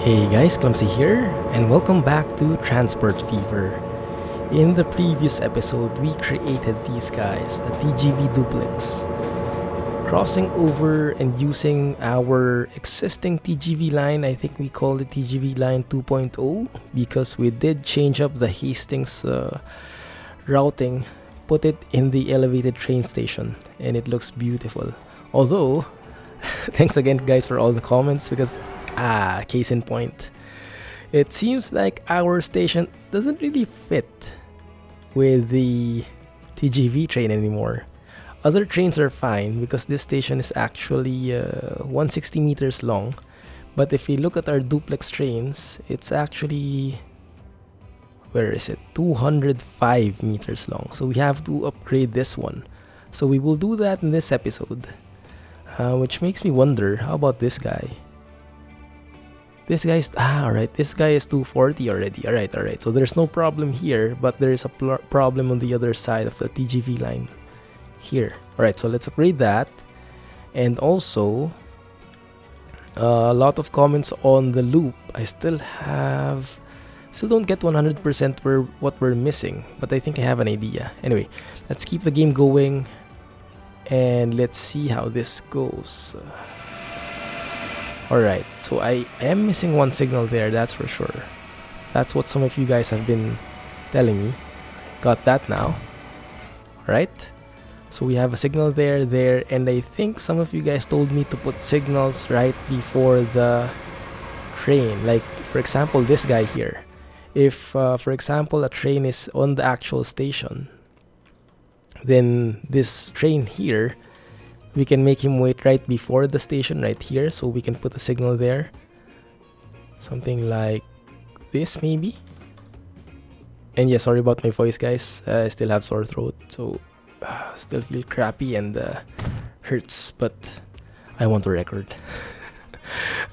Hey guys, Clumsy here, and welcome back to Transport Fever. In the previous episode, we created these guys, the TGV duplex, crossing over and using our existing TGV line. I think we called it TGV line 2.0 because we did change up the Hastings routing, put it in the elevated train station, and it looks beautiful. Although, thanks again guys for all the comments because case in point, it seems like our station doesn't really fit with the TGV train anymore. Other trains are fine because this station is actually 160 meters long, but if we look at our duplex trains, it's actually, where is it, 205 meters long. So we have to upgrade this one. So we will do that in this episode, which makes me wonder, how about this guy? This guy is alright. This guy is 240 already. Alright. So there's no problem here, but there is a problem on the other side of the TGV line here. Alright, so let's upgrade that. And also, a lot of comments on the loop. I still don't get 100% what we're missing, but I think I have an idea. Anyway, let's keep the game going, and let's see how this goes. Alright, so I am missing one signal there, that's for sure. That's what some of you guys have been telling me. Got that now. Alright, so we have a signal there, and I think some of you guys told me to put signals right before the train. Like, for example, this guy here. If, for example, a train is on the actual station, then this train here, we can make him wait right before the station right here, so we can put a signal there. Something like this maybe. And yeah, sorry about my voice guys, I still have sore throat, so still feel crappy and hurts, but I want to record.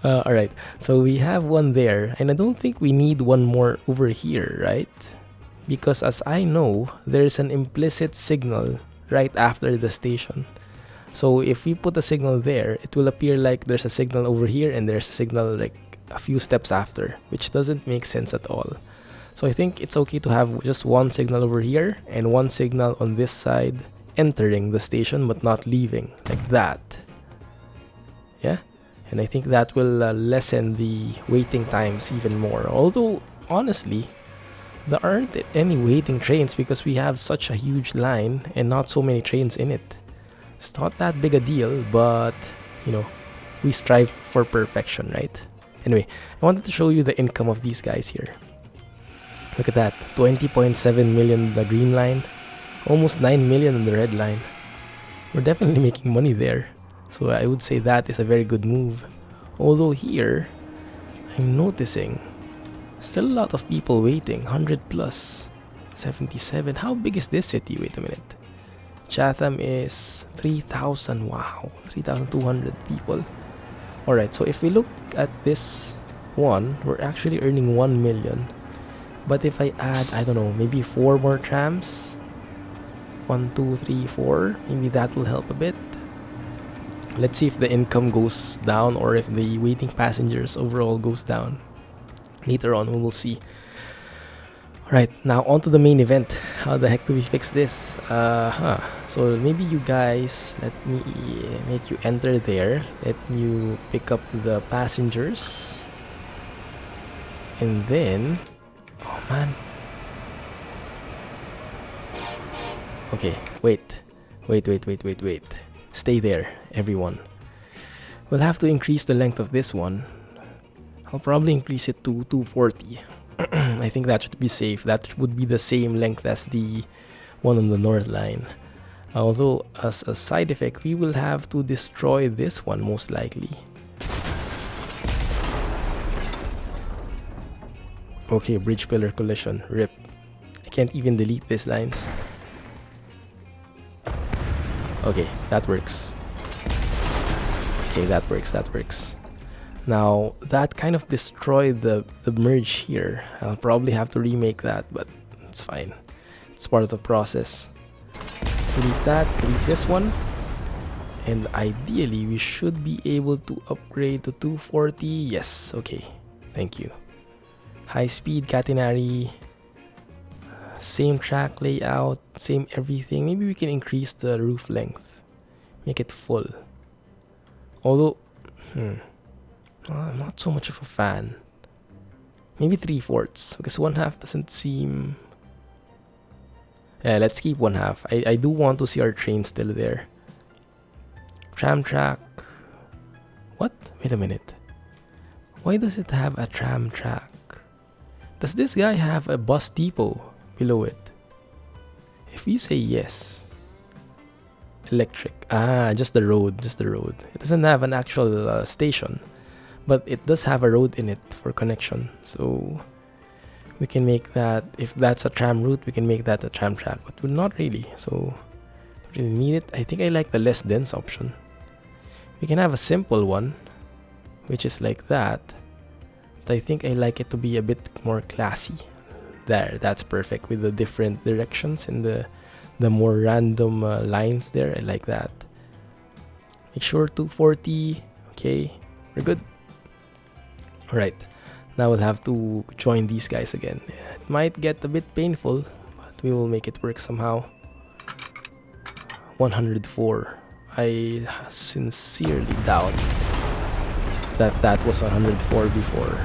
Alright, so we have one there, and I don't think we need one more over here, right? Because as I know, there's an implicit signal right after the station. So if we put a signal there, it will appear like there's a signal over here and there's a signal like a few steps after, which doesn't make sense at all. So I think it's okay to have just one signal over here and one signal on this side entering the station but not leaving, like that. Yeah, and I think that will lessen the waiting times even more. Although honestly, there aren't any waiting trains because we have such a huge line and not so many trains in it. It's not that big a deal, but you know, we strive for perfection, right? Anyway, I wanted to show you the income of these guys here. Look at that, 20.7 million the green line, almost 9 million on the red line. We're definitely making money there, so I would say that is a very good move. Although here, I'm noticing still a lot of people waiting, 100 plus, 77. How big is this city? Wait a minute. Chatham is 3,000. Wow, 3,200 people. Alright, so if we look at this one, we're actually earning 1 million. But if I add, I don't know, maybe 4 more trams, 1, 2, 3, 4, maybe that will help a bit. Let's see if the income goes down or if the waiting passengers overall goes down. Later on, we will see. Right, now on to the main event. How the heck do we fix this? So maybe you guys, let me make you enter there. Let you pick up the passengers. And then, oh man. Okay, wait. Stay there, everyone. We'll have to increase the length of this one. I'll probably increase it to 240. I think that should be safe. That would be the same length as the one on the north line. Although, as a side effect, we will have to destroy this one most likely. Okay, bridge pillar collision. RIP. I can't even delete these lines. Okay, that works. Okay, that works. Now, that kind of destroyed the merge here. I'll probably have to remake that, but it's fine. It's part of the process. Delete that, delete this one. And ideally, we should be able to upgrade to 240. Yes, okay. Thank you. High speed catenary. Same track layout, same everything. Maybe we can increase the roof length. Make it full. Although, I'm not so much of a fan. Maybe 3/4, because 1/2 doesn't seem... Yeah, let's keep 1/2. I do want to see our train still there. Tram track. What? Wait a minute. Why does it have a tram track? Does this guy have a bus depot below it? If we say yes. Electric. Ah, just the road. Just the road. It doesn't have an actual station. But it does have a road in it for connection. So we can make that, if that's a tram route, we can make that a tram track. But we're not really. So don't really need it. I think I like the less dense option. We can have a simple one, which is like that. But I think I like it to be a bit more classy. There, that's perfect with the different directions and the more random lines there. I like that. Make sure 240. Okay, we're good. Alright, now we'll have to join these guys again. It might get a bit painful, but we will make it work somehow. 104. I sincerely doubt that was 104 before.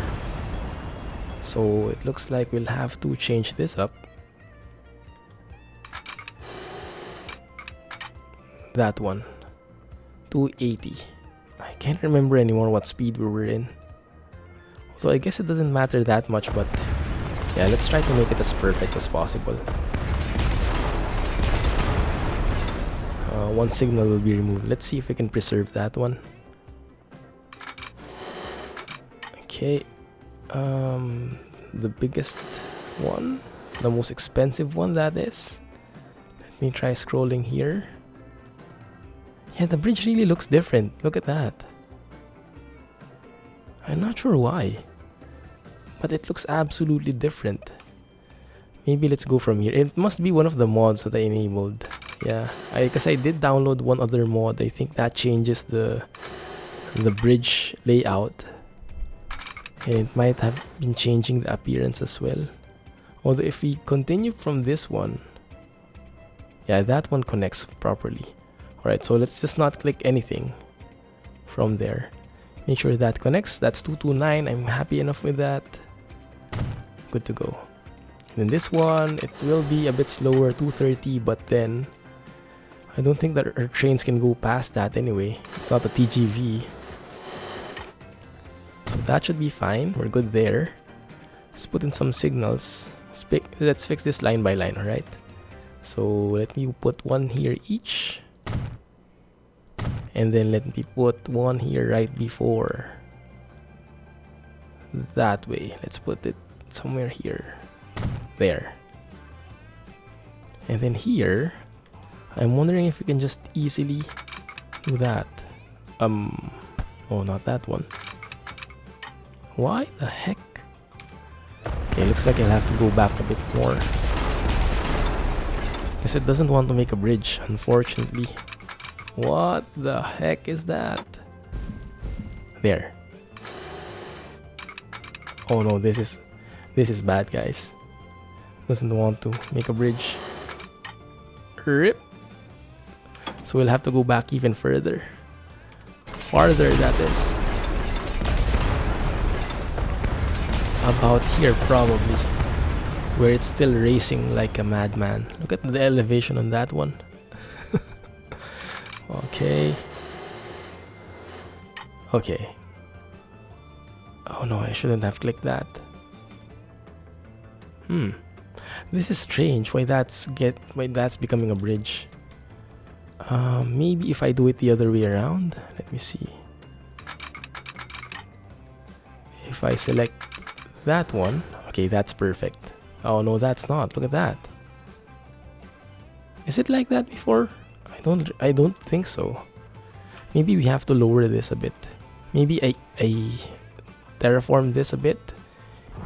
So it looks like we'll have to change this up. That one. 280. I can't remember anymore what speed we were in. So I guess it doesn't matter that much, but yeah, let's try to make it as perfect as possible. One signal will be removed. Let's see if we can preserve that one. Okay. The biggest one, the most expensive one, that is. Let me try scrolling here. Yeah, the bridge really looks different. Look at that. I'm not sure why, but it looks absolutely different. Maybe let's go from here. It must be one of the mods that I enabled. Yeah, because I did download one other mod. I think that changes the bridge layout. And it might have been changing the appearance as well. Although if we continue from this one, yeah, that one connects properly. Alright, so let's just not click anything from there. Make sure that connects. That's 229. I'm happy enough with that. Good to go. And then this one, it will be a bit slower, 230, but then I don't think that our trains can go past that anyway. It's not a TGV. So that should be fine. We're good there. Let's put in some signals. Let's fix this line by line, alright? So let me put one here each. And then let me put one here right before. That way. Let's put it somewhere here. There. And then here, I'm wondering if we can just easily do that. Oh, not that one. Why the heck? Okay, looks like I'll have to go back a bit more. Because it doesn't want to make a bridge, unfortunately. What the heck is that? There. Oh no, this is bad, guys. Doesn't want to make a bridge. Rip. So we'll have to go back even further. Farther, that is. About here, probably. Where it's still racing like a madman. Look at the elevation on that one. Okay. Okay. Oh no, I shouldn't have clicked that. This is strange. Why that's becoming a bridge. Maybe if I do it the other way around. Let me see. If I select that one, okay, that's perfect. Oh no, that's not. Look at that. Is it like that before? I don't think so. Maybe we have to lower this a bit. Maybe I terraform this a bit,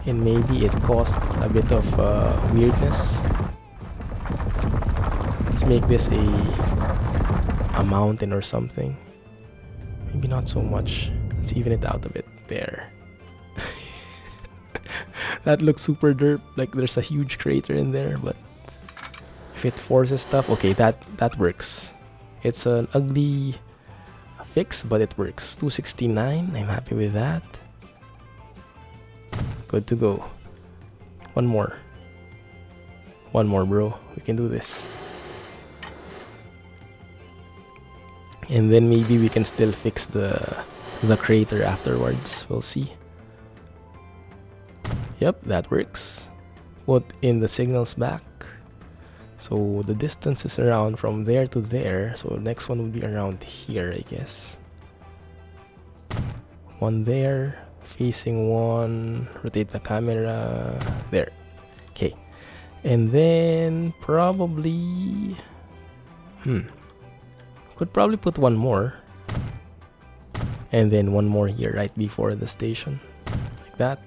and maybe it caused a bit of weirdness. Let's make this a mountain or something. Maybe not so much. Let's even it out a bit. There. That looks super derp, like there's a huge crater in there, but if it forces stuff, okay, that works. It's an ugly fix, but it works. 269, I'm happy with that. Good to go. One more, bro. We can do this. And then maybe we can still fix the crater afterwards. We'll see. Yep, that works. Put in the signals back. So the distance is around from there to there. So next one would be around here, I guess. One there, facing one. Rotate the camera. There. Okay. And then probably... could probably put one more. And then one more here right before the station. Like that.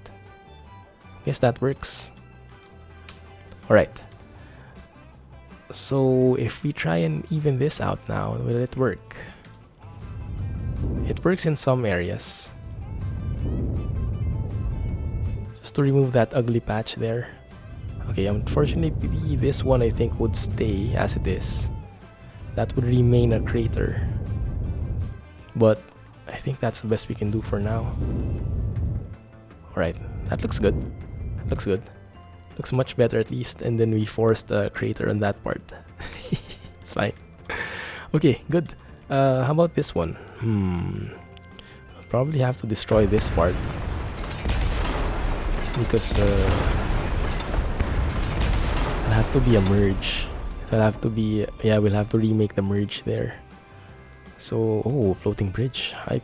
Guess that works. Alright. So if we try and even this out now, will it work? It works in some areas. Just to remove that ugly patch there. Okay, unfortunately this one I think would stay as it is. That would remain a crater. But I think that's the best we can do for now. Alright, that looks good. That looks good. Looks much better at least. And then we forced a crater on that part. It's fine. Okay, good. How about this one? I'll probably have to destroy this part. Because it'll have to be a merge. It'll have to be... yeah, we'll have to remake the merge there. So... oh, floating bridge. Hype.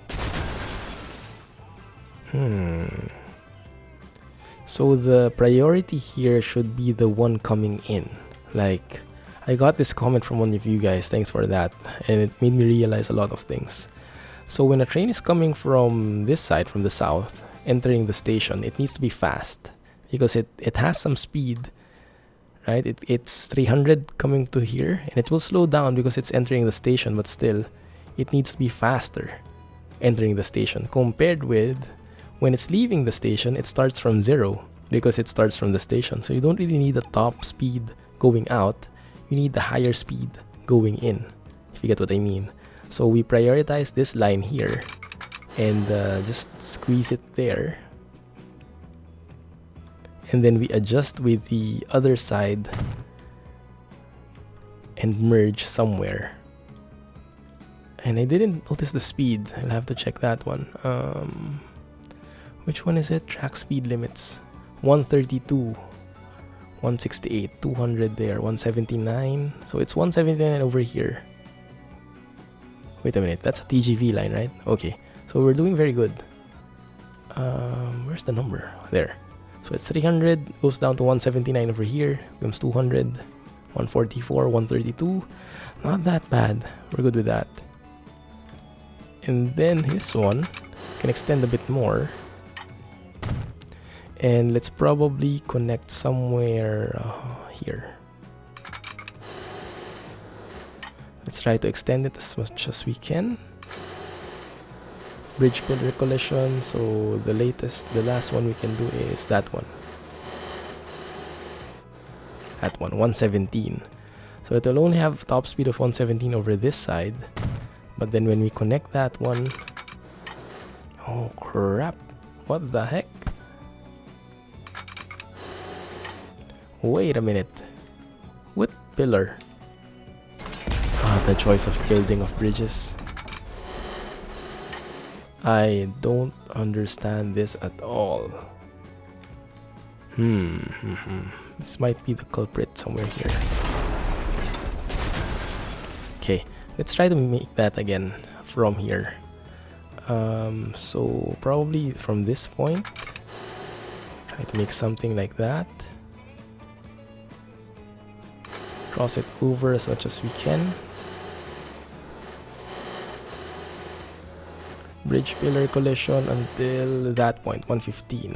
So the priority here should be the one coming in. Like, I got this comment from one of you guys, thanks for that. And it made me realize a lot of things. So when a train is coming from this side, from the south, entering the station, it needs to be fast. Because it has some speed, right? It's 300 coming to here, and it will slow down because it's entering the station, but still, it needs to be faster entering the station compared with when it's leaving the station. It starts from 0 because it starts from the station. So you don't really need the top speed going out. You need the higher speed going in, if you get what I mean. So we prioritize this line here and just squeeze it there. And then we adjust with the other side and merge somewhere. And I didn't notice the speed. I'll have to check that one. Which one is it? Track speed limits. 132, 168, 200 there, 179. So it's 179 over here. Wait a minute, that's a TGV line, right? Okay, so we're doing very good. Where's the number? There. So it's 300, goes down to 179 over here, becomes 200, 144, 132. Not that bad. We're good with that. And then this one can extend a bit more. And let's probably connect somewhere here. Let's try to extend it as much as we can. Bridge pillar collision. So the last one we can do is that one. That one, 117. So it will only have top speed of 117 over this side. But then when we connect that one... oh crap. What the heck? Wait a minute. What pillar? The choice of building of bridges. I don't understand this at all. This might be the culprit somewhere here. Okay, let's try to make that again from here. So probably from this point, try to make something like that. Cross it over as much as we can. Bridge pillar collision until that point, 115.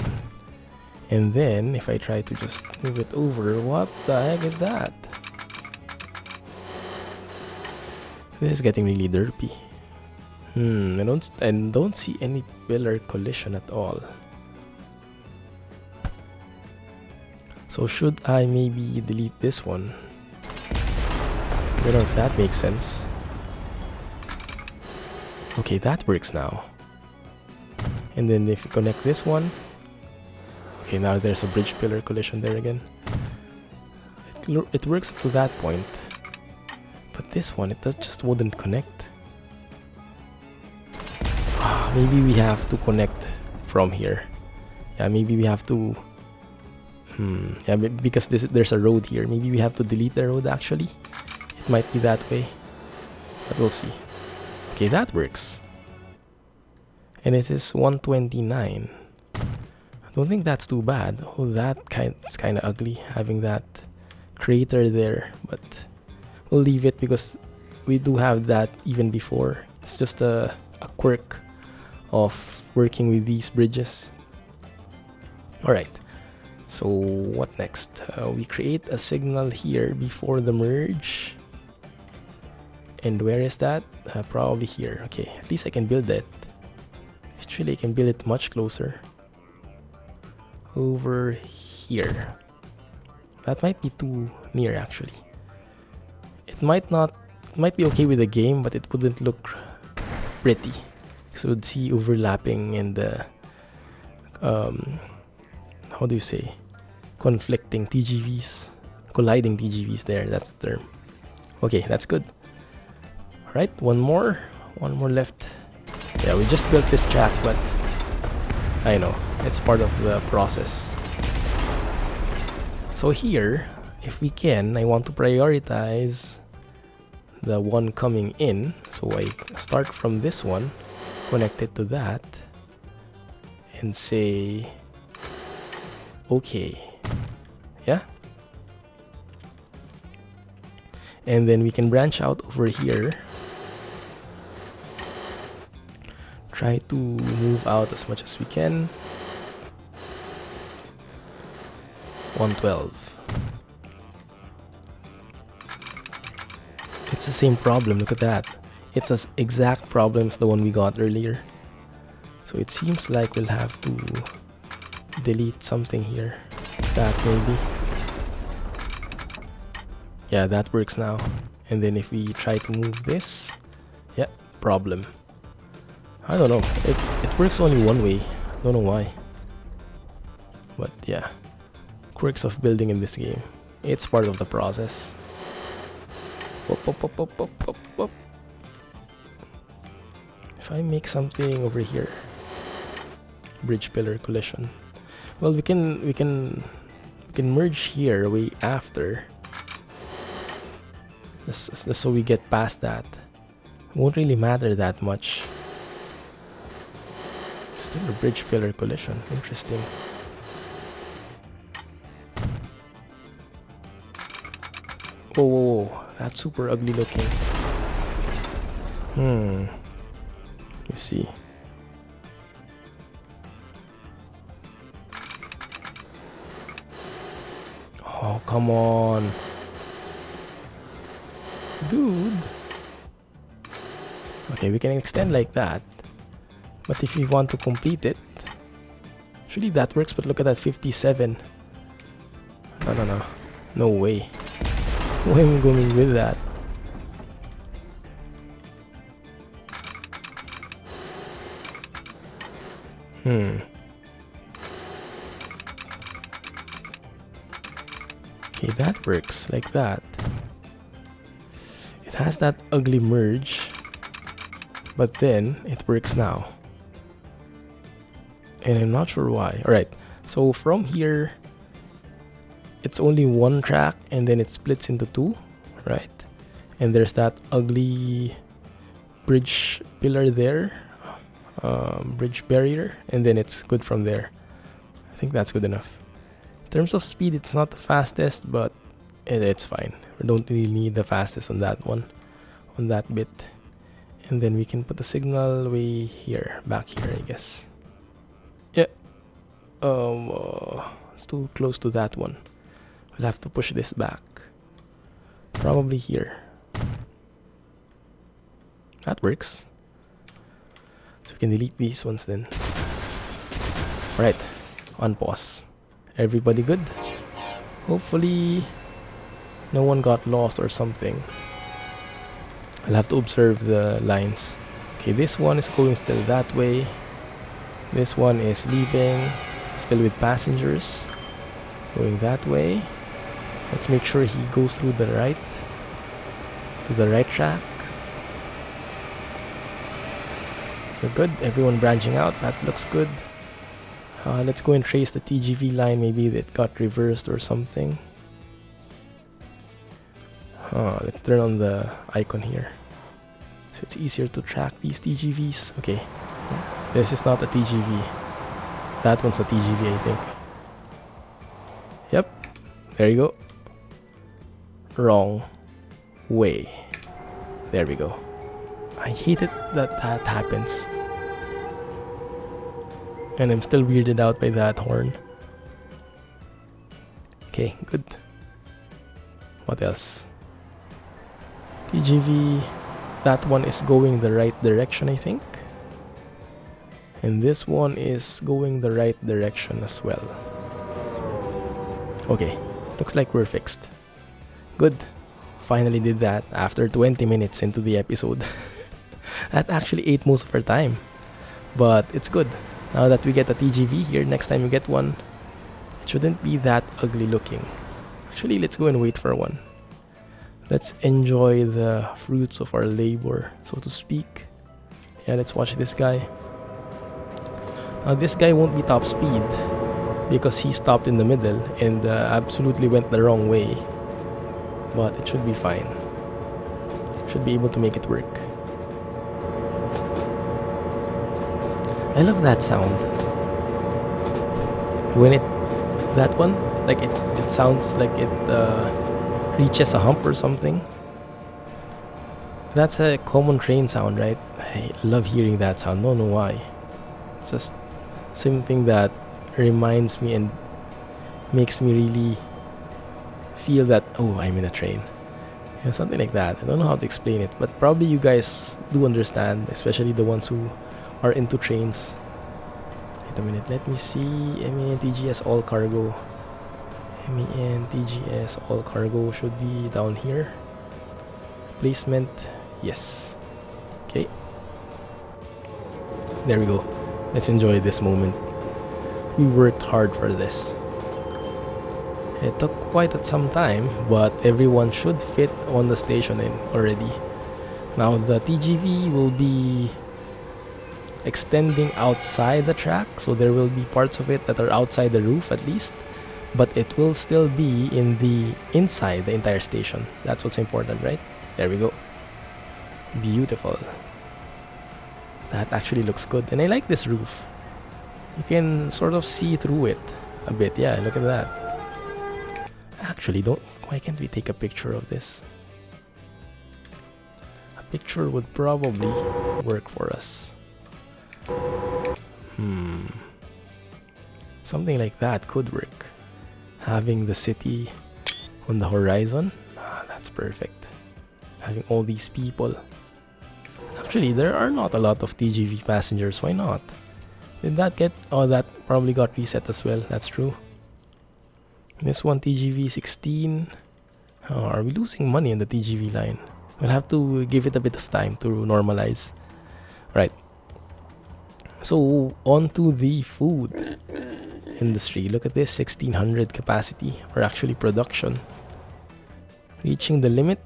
And then if I try to just move it over, what the heck is that? This is getting really derpy. I don't see any pillar collision at all. So should I maybe delete this one? I don't know if that makes sense. Okay, that works now. And then if you connect this one, okay, now there's a bridge pillar collision there again. It works up to that point, but this one, just wouldn't connect. Maybe we have to connect from here. Yeah, maybe we have to. Yeah, because there's a road here. Maybe we have to delete the road actually. It might be that way, but we'll see. Okay, that works. And it is 129. I don't think that's too bad. Oh, it's kind of ugly having that crater there, but we'll leave it because we do have that even before. It's just a quirk of working with these bridges. Alright, so what next? We create a signal here before the merge. And where is that? Probably here. Okay, at least I can build it. Actually, I can build it much closer. Over here. That might be too near actually. It might be okay with the game, but it wouldn't look pretty. So we'd see overlapping and how do you say? Conflicting TGVs. Colliding TGVs there, that's the term. Okay, that's good. Alright, one more left. Yeah, we just built this track, but I know, it's part of the process. So here, if we can, I want to prioritize the one coming in. So I start from this one, connect it to that, and say, okay, yeah? And then we can branch out over here. Try to move out as much as we can. 112. It's the same problem, look at that. It's as exact problem as the one we got earlier. So it seems like we'll have to delete something here. That maybe. Yeah, that works now. And then if we try to move this, yeah, problem. I don't know, it works only one way. Don't know why. But yeah, quirks of building in this game. It's part of the process. If I make something over here, bridge pillar collision. Well, we can merge here way after. Just so we get past that. It won't really matter that much. Still a bridge pillar collision. Interesting. Whoa, whoa, whoa. That's super ugly looking. Let me see. Oh, come on. Dude. Okay, we can extend like that. But if you want to complete it, actually that works, but look at that 57. No. No way. Why am I going with that? Okay, that works like that. It has that ugly merge, but then it works now. And I'm not sure why. Alright, so from here, it's only one track and then it splits into two, right? And there's that ugly bridge pillar there, bridge barrier, and then it's good from there. I think that's good enough. In terms of speed, it's not the fastest, but it's fine. We don't really need the fastest on that one, on that bit. And then we can put the signal way here, back here, I guess. Yeah. It's too close to that one. We'll have to push this back. Probably here. That works. So we can delete these ones then. Alright. On pause. Everybody good? Hopefully no one got lost or something. I'll have to observe the lines. Okay, this one is going still that way. This one is leaving, still with passengers, going that way. Let's make sure he goes through the right, to the right track. We're good, everyone branching out, that looks good. Let's go and trace the TGV line, maybe it got reversed or something. Let's turn on the icon here, so it's easier to track these TGVs. Okay, this is not a TGV. That one's a TGV, I think. Yep, there you go. Wrong way. There we go. I hate it that that happens. And I'm still weirded out by that horn. Okay, good. What else? TGV, that one is going the right direction, I think. And this one is going the right direction as well. Okay, looks like we're fixed. Good. Finally did that after 20 minutes into the episode. That actually ate most of our time. But it's good. Now that we get a TGV here, next time we get one, it shouldn't be that ugly looking. Actually, let's go and wait for one. Let's enjoy the fruits of our labor, so to speak. Yeah, let's watch this guy. Now this guy won't be top speed because he stopped in the middle and absolutely went the wrong way. But it should be fine. Should be able to make it work. I love that sound. When that one, like it sounds like it reaches a hump or something. That's a common train sound, right? I love hearing that sound, don't know why. It's just something that reminds me and makes me really feel that, oh, I'm in a train. Yeah, something like that. I don't know how to explain it, but probably you guys do understand, especially the ones who are into trains. Wait a minute, let me see. MENTGS all cargo. MENTGS all cargo should be down here. Placement, yes. Okay. There we go. Let's enjoy this moment. We worked hard for this. It took quite some time, but everyone should fit on the station already. Now the TGV will be extending outside the track, so there will be parts of it that are outside the roof at least, but it will still be in the inside the entire station. That's what's important, right? There we go. Beautiful. That actually looks good, and I like this roof. You can sort of see through it a bit. Yeah, look at that. Actually, why can't we take a picture of this? A picture would probably work for us. Something like that could work. Having the city on the horizon, that's perfect. Having all these people. Actually, there are not a lot of TGV passengers. Why not? Did that get... Oh, that probably got reset as well. That's true. This one, TGV 16. Are we losing money in the TGV line? We'll have to give it a bit of time to normalize. Right. So, on to the food industry. Look at this, 1600 capacity, or actually production. Reaching the limit.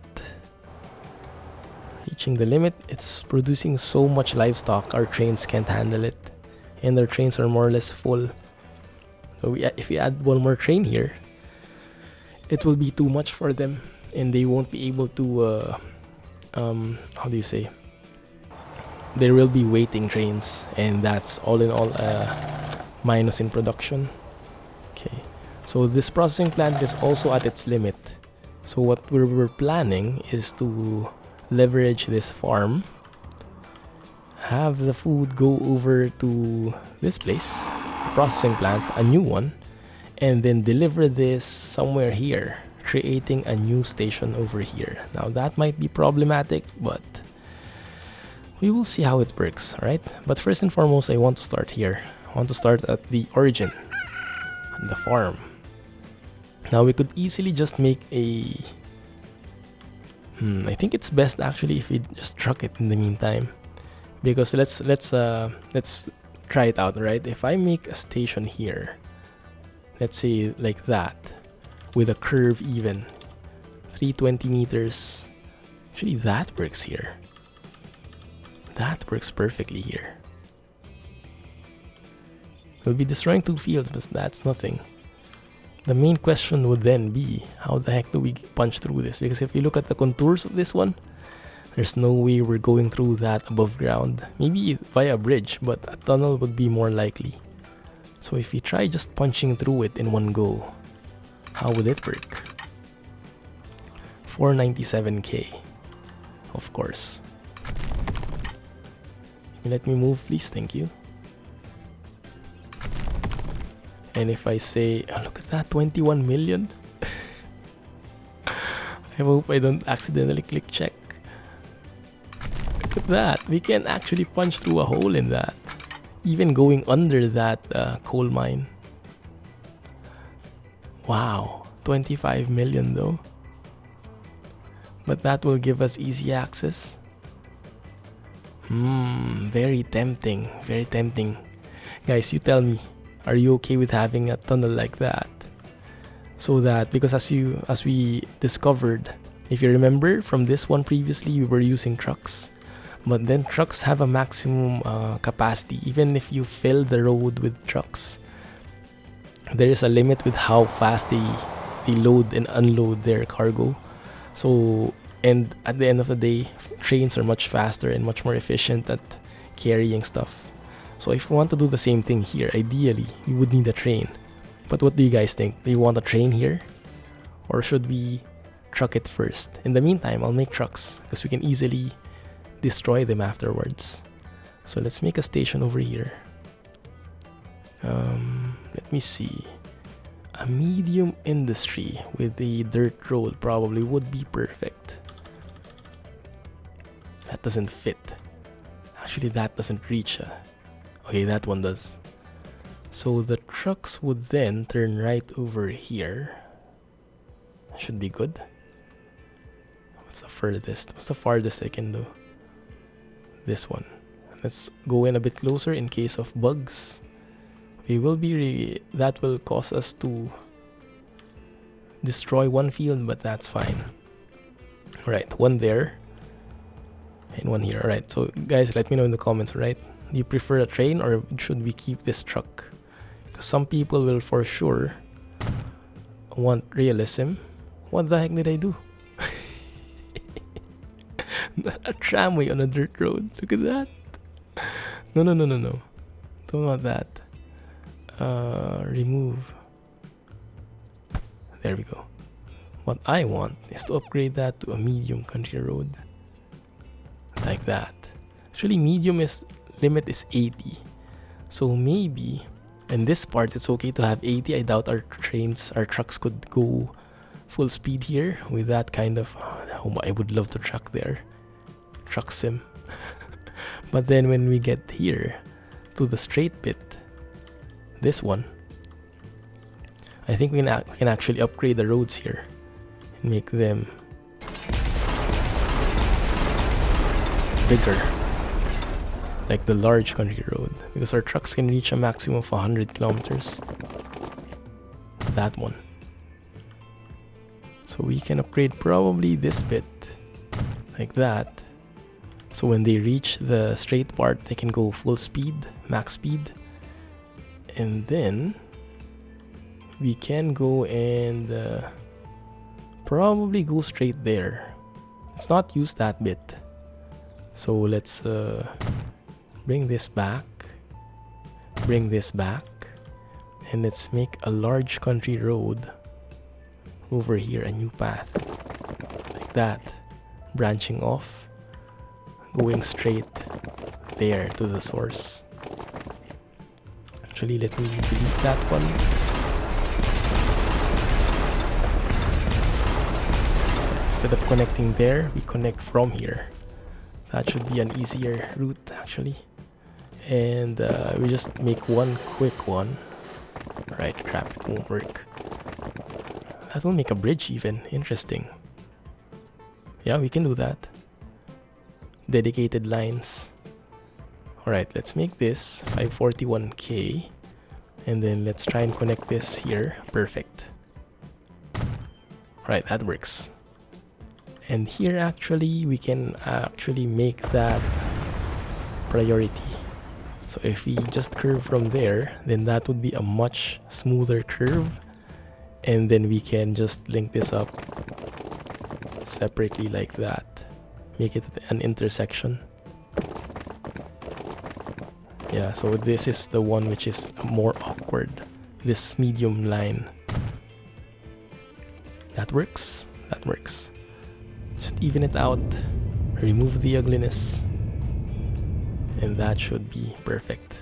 It's producing so much livestock, our trains can't handle it. And our trains are more or less full. So if we add one more train here, it will be too much for them. And they won't be able to, how do you say? There will be waiting trains. And that's all in all minus in production. Okay. So this processing plant is also at its limit. So what we're planning is to leverage this farm, have the food go over to this place, processing plant, a new one, and then deliver this somewhere here, creating a new station over here. Now that might be problematic, but we will see how it works, right? But first and foremost, I want to start here. I want to start at the origin, the farm. Now we could easily just make a... I think it's best actually if we just truck it in the meantime, because let's try it out, right? If I make a station here, let's say like that, with a curve even, 320 meters. Actually, that works here. That works perfectly here. We'll be destroying 2 fields, but that's nothing. The main question would then be, how the heck do we punch through this? Because if you look at the contours of this one, there's no way we're going through that above ground. Maybe via a bridge, but a tunnel would be more likely. So if we try just punching through it in one go, how would it work? 497k, of course. Can you let me move, please? Thank you. And if I say, oh, look at that, 21 million. I hope I don't accidentally click check. Look at that. We can actually punch through a hole in that. Even going under that coal mine. Wow. 25 million though. But that will give us easy access. Very tempting. Very tempting. Guys, you tell me. Are you okay with having a tunnel like that? So that, because as we discovered, if you remember from this one previously, we were using trucks. But then trucks have a maximum capacity. Even if you fill the road with trucks, there is a limit with how fast they load and unload their cargo. So, and at the end of the day, trains are much faster and much more efficient at carrying stuff. So if we want to do the same thing here, ideally, we would need a train. But what do you guys think? Do you want a train here? Or should we truck it first? In the meantime, I'll make trucks, because we can easily destroy them afterwards. So let's make a station over here. Let me see. A medium industry with a dirt road probably would be perfect. That doesn't fit. Actually, that doesn't reach. Okay, that one does. So the trucks would then turn right over here. Should be good. What's the furthest? What's the farthest I can do? This one. Let's go in a bit closer in case of bugs. We will be that will cause us to destroy one field, but that's fine. Alright, one there and one here. Alright, so guys, let me know in the comments, alright? Do you prefer a train or should we keep this truck? Because some people will for sure want realism. What the heck did I do? A tramway on a dirt road. Look at that. No. Don't want that. Remove. There we go. What I want is to upgrade that to a medium country road. Like that. Actually, medium limit is 80. So maybe in this part it's okay to have 80. I doubt our trucks could go full speed here with that kind of... I would love to truck there. Truck sim. But then when we get here to the straight bit, this one, I think we can actually upgrade the roads here and make them bigger, like the large country road, because our trucks can reach a maximum of 100 kilometers. That one. So we can upgrade probably this bit like that. So when they reach the straight part, they can go full speed, max speed. And then we can go and probably go straight there. Let's not use that bit. So let's bring this back, and let's make a large country road over here, a new path like that, branching off, going straight there to the source. Actually, let me delete that one. Instead of connecting there, we connect from here. That should be an easier route actually. And we just make one quick one. Right, crap, it won't work. That will make a bridge even. Interesting. Yeah, we can do that. Dedicated lines. Alright, let's make this 541k. And then let's try and connect this here. Perfect. Right, that works. And here actually, we can actually make that priority. So if we just curve from there, then that would be a much smoother curve. And then we can just link this up separately like that. Make it an intersection. Yeah, so this is the one which is more awkward. This medium line. That works. That works. Just even it out. Remove the ugliness. And that should be perfect.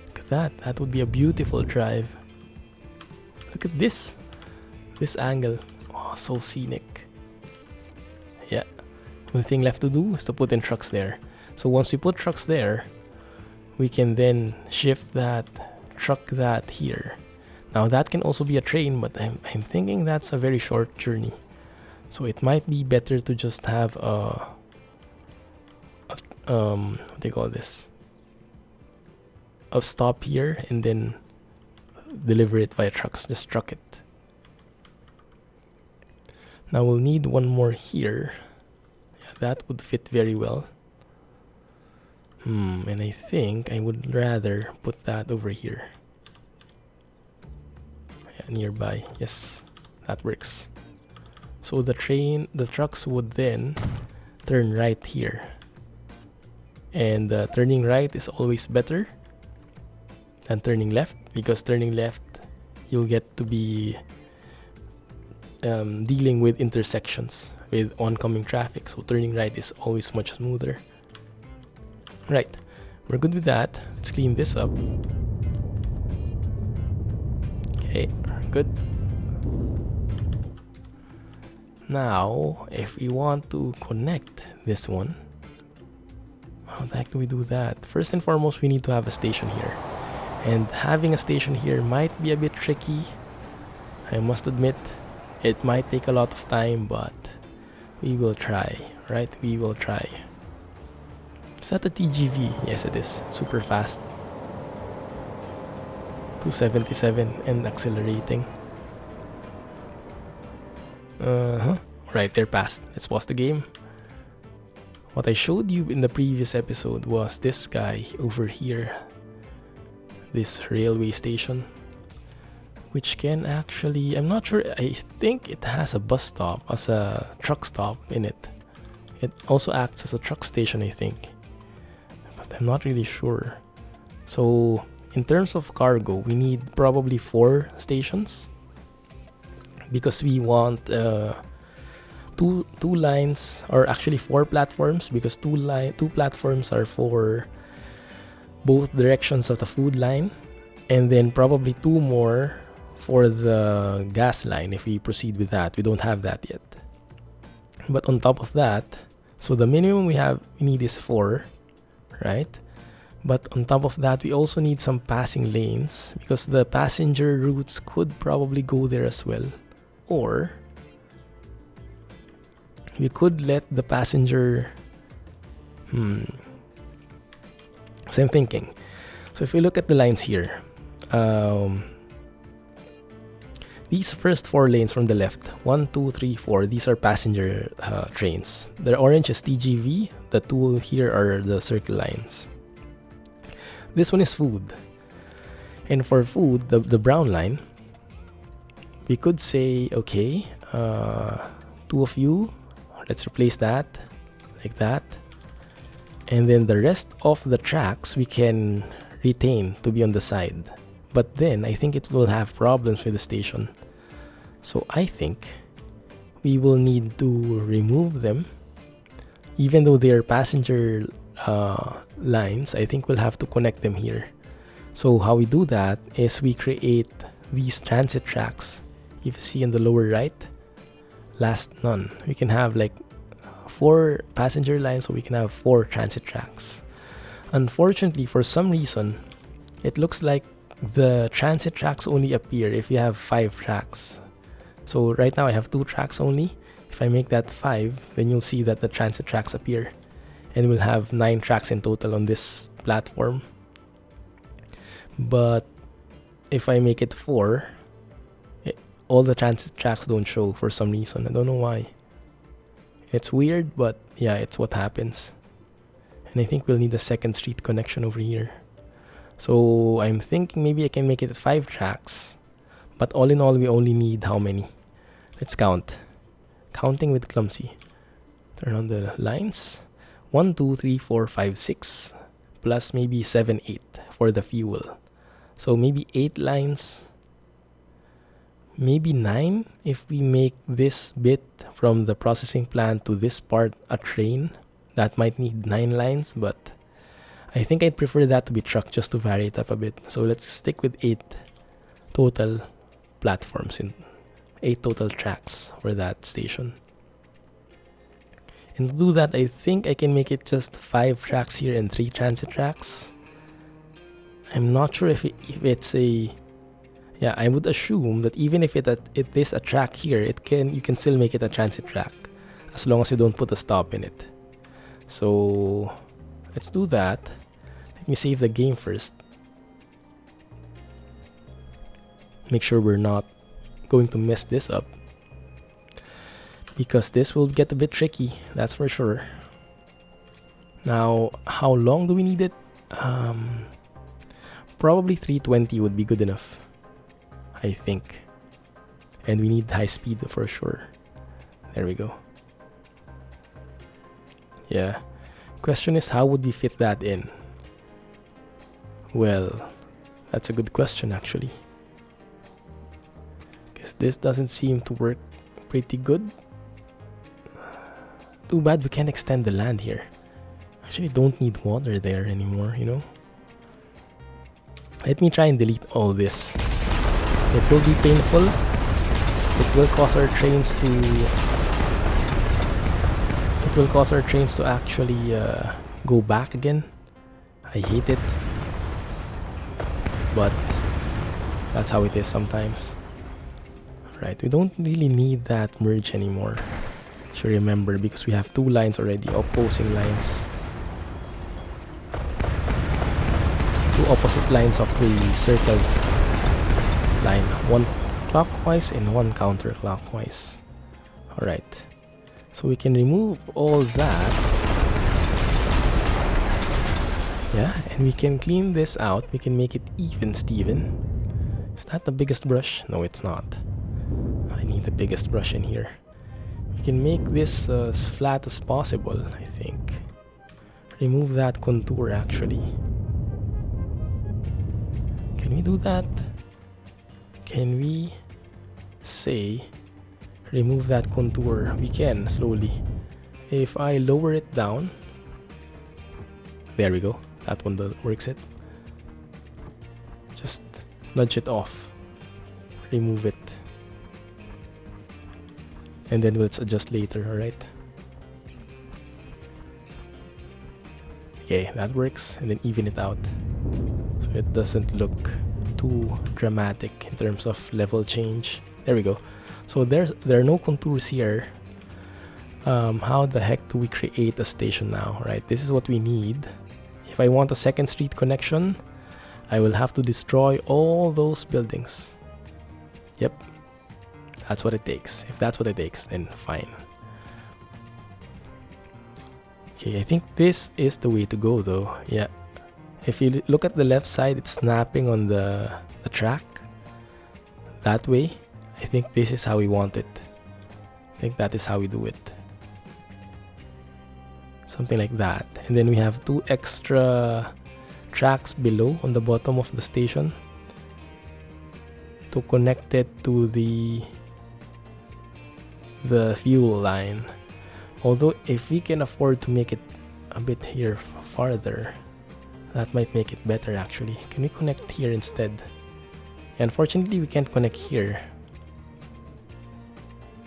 Look at that. That would be a beautiful drive. Look at this. This angle. Oh, so scenic. Yeah. Only thing left to do is to put in trucks there. So once we put trucks there, we can then shift that, truck that here. Now that can also be a train, but I'm thinking that's a very short journey. So it might be better to just have a what do you call this? A stop here and then deliver it via trucks. Just truck it. Now we'll need one more here. Yeah, that would fit very well. And I think I would rather put that over here. Yeah, nearby. Yes, that works. So the trucks would then turn right here. And turning right is always better than turning left, because turning left you'll get to be dealing with intersections with oncoming traffic. So turning right is always much smoother. Right, we're good with that. Let's clean this up. Okay, good. Now, if we want to connect this one, how the heck do we do that? First and foremost, we need to have a station here. And having a station here might be a bit tricky. I must admit, it might take a lot of time, but we will try, right? We will try. Is that a TGV? Yes, it is. It's super fast. 277 and accelerating. Right, they're past. Let's pause the game. What I showed you in the previous episode was this guy over here. This railway station. Which can actually... I'm not sure. I think it has a bus stop as a truck stop in it. It also acts as a truck station, I think. But I'm not really sure. So, in terms of cargo, we need probably 4 stations. Because we want two lines, or actually 4 platforms, because two platforms are for both directions of the food line, and then probably 2 more for the gas line if we proceed with that. We don't have that yet. But on top of that, so the minimum we need is 4, right? But on top of that, we also need some passing lanes, because the passenger routes could probably go there as well. Or we could let the passenger... So I'm thinking. So if we look at the lines here, these first 4 lanes from the left, 1, 2, 3, 4, these are passenger trains. The orange is TGV, the 2 here are the circle lines. This one is food. And for food, the brown line, we could say, okay, 2 of you, let's replace that, like that. And then the rest of the tracks we can retain to be on the side. But then I think it will have problems with the station. So I think we will need to remove them. Even though they are passenger lines, I think we'll have to connect them here. So how we do that is we create these transit tracks. If you see in the lower right, last none. We can have like 4 passenger lines, so we can have 4 transit tracks. Unfortunately, for some reason, it looks like the transit tracks only appear if you have 5 tracks. So right now I have 2 tracks only. If I make that 5, then you'll see that the transit tracks appear. And we'll have 9 tracks in total on this platform. But if I make it 4, all the transit tracks don't show for some reason. I don't know why. It's weird, but yeah, it's what happens. And I think we'll need a second street connection over here. So I'm thinking maybe I can make it 5 tracks. But all in all, we only need how many? Let's count. Counting with Clumsy. Turn on the lines. 1, 2, 3, 4, 5, 6. Plus maybe 7, 8 for the fuel. So maybe 8 lines. Maybe 9 if we make this bit from the processing plant to this part a train. That might need 9 lines, but I think I'd prefer that to be truck just to vary it up a bit. So let's stick with 8 total platforms in 8 total tracks for that station. And to do that, I think I can make it just 5 tracks here and 3 transit tracks. I'm not sure if it's a... Yeah, I would assume that even if it is a track here, you can still make it a transit track as long as you don't put a stop in it. So let's do that. Let me save the game first. Make sure we're not going to mess this up, because this will get a bit tricky, that's for sure. Now, how long do we need it? Probably 320 would be good enough, I think. And we need high speed for sure. There we go. Yeah. Question is, how would we fit that in? Well, that's a good question actually. Because this doesn't seem to work pretty good. Too bad we can't extend the land here. Actually, don't need water there anymore, you know? Let me try and delete all this. It will be painful. It will cause our trains to... It will cause our trains to actually go back again. I hate it. But that's how it is sometimes. Right, we don't really need that merge anymore. Should remember, because we have 2 lines already, opposing lines. 2 opposite lines of the circle line. 1 clockwise and 1 counterclockwise. Alright. So we can remove all that. Yeah, and we can clean this out. We can make it even, Steven. Is that the biggest brush? No, it's not. I need the biggest brush in here. We can make this as flat as possible, I think. Remove that contour actually. Can we do that? Can we say remove that contour? We can slowly. If I lower it down, there we go. That one works it. Just nudge it off. Remove it. And then let's adjust later, alright? Okay, that works. And then even it out. So it doesn't look too dramatic in terms of level change. There we go. So there are no contours here. How the heck do we create a station now, right? This is what we need. If I want a second street connection, I will have to destroy all those buildings. Yep. That's what it takes. If that's what it takes, then fine. Okay, I think this is the way to go though. Yeah. If you look at the left side, it's snapping on the track. That way. I think this is how we want it. I think that is how we do it. Something like that. And then we have 2 extra tracks below on the bottom of the station to connect it to the fuel line. Although if we can afford to make it a bit here farther, that might make it better actually. Can we connect here instead? Unfortunately, we can't connect here.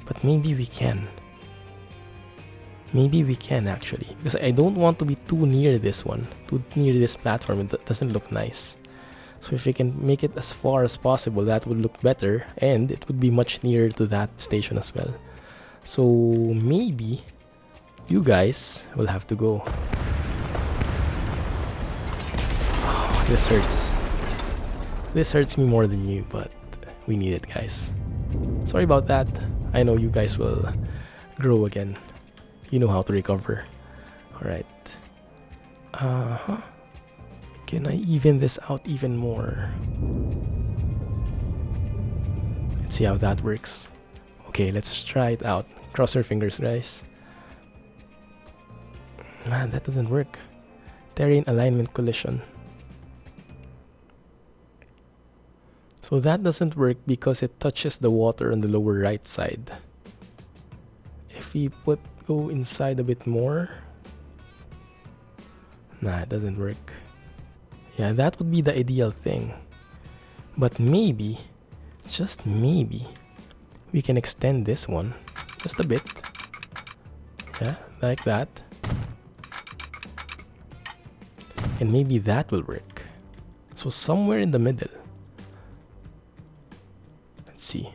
But maybe we can. Maybe we can actually. Because I don't want to be too near this one. Too near this platform. It doesn't look nice. So if we can make it as far as possible, that would look better, and it would be much nearer to that station as well. So maybe you guys will have to go. Oh, this hurts. This hurts me more than you, but we need it, guys. Sorry about that. I know you guys will grow again. You know how to recover. Alright. Can I even this out even more? Let's see how that works. Okay, let's try it out. Cross your fingers, guys. Man, that doesn't work. Terrain alignment collision. So that doesn't work because it touches the water on the lower right side. If we go inside a bit more. Nah, it doesn't work. Yeah, that would be the ideal thing. But maybe, just maybe, we can extend this one just a bit. Yeah, like that. And maybe that will work. So somewhere in the middle. Let's see.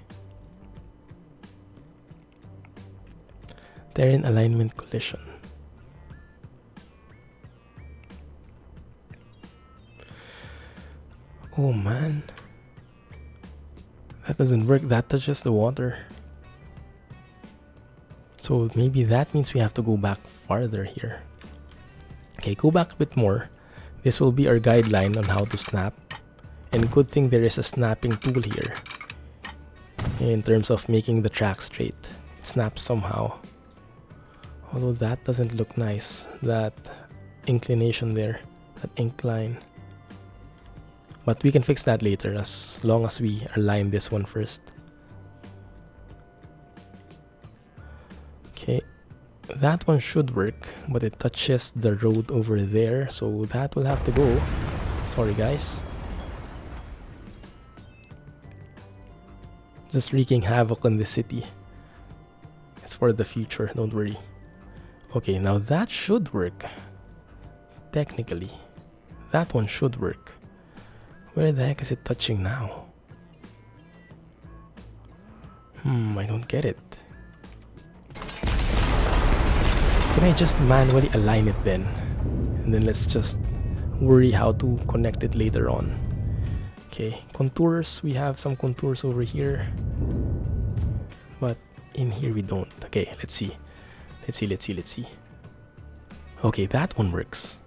Terrain alignment collision. Oh man. That doesn't work. That touches the water. So maybe that means we have to go back farther here. Okay, go back a bit more. This will be our guideline on how to snap. And good thing there is a snapping tool here. In terms of making the track straight. It snaps somehow. Although that doesn't look nice. That inclination there. That incline. But we can fix that later as long as we align this one first. Okay, that one should work, but it touches the road over there, so that will have to go. Sorry guys. Just wreaking havoc on the city. It's for the future, don't worry. Okay, now that should work. Technically, that one should work. Where the heck is it touching now? I don't get it. Can I just manually align it then? And then let's just worry how to connect it later on. Okay, contours. We have some contours over here. But in here we don't. Okay, let's see. Let's see. Okay, that one works.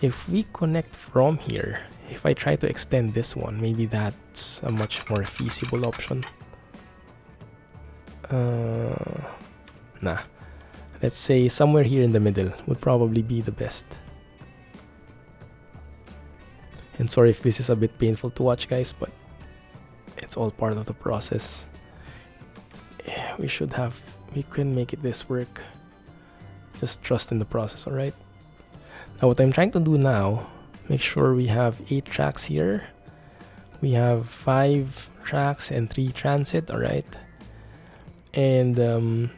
If we connect from here, if I try to extend this one, maybe that's a much more feasible option. Nah. Let's say somewhere here in the middle would probably be the best. And sorry if this is a bit painful to watch, guys, but it's all part of the process. Yeah, we can make it this work. Just trust in the process, alright? Now what I'm trying to do now, make sure we have 8 tracks here. We have 5 tracks and 3 transit, alright? And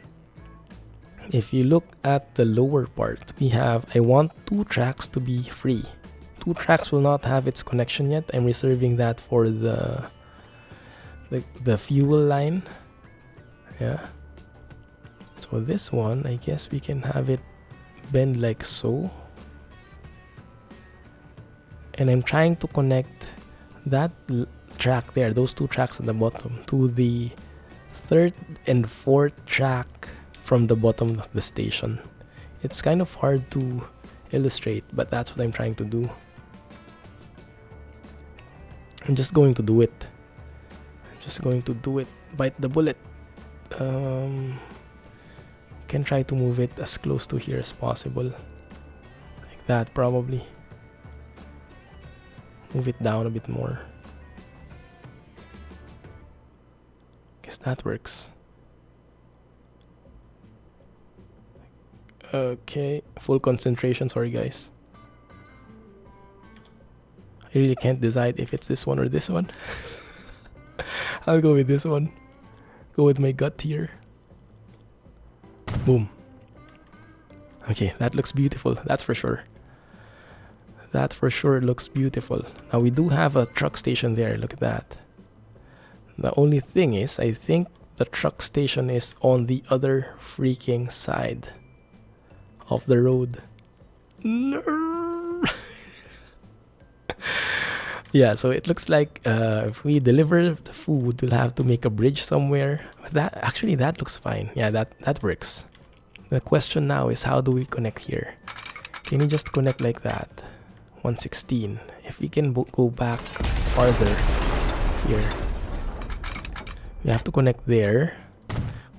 if you look at the lower part, I want 2 tracks to be free. 2 tracks will not have its connection yet. I'm reserving that for the fuel line. Yeah. So this one, I guess we can have it bend like so. And I'm trying to connect that track there, those 2 tracks at the bottom, to the 3rd and 4th track from the bottom of the station. It's kind of hard to illustrate, but that's what I'm trying to do. I'm just going to do it. Bite the bullet. Can try to move it as close to here as possible. Like that, probably. Move it down a bit more. Guess that works. Okay, full concentration, sorry guys. I really can't decide if it's this one or this one. I'll go with this one. Go with my gut here. Boom. Okay, that looks beautiful, that's for sure. That for sure looks beautiful. Now we do have a truck station there. Look at that. The only thing is, I think the truck station is on the other freaking side of the road. No. Yeah, so it looks like if we deliver the food, we'll have to make a bridge somewhere. But that looks fine. Yeah, that works. The question now is, how do we connect here? Can you just connect like that? 116. If we can go back farther here, we have to connect there.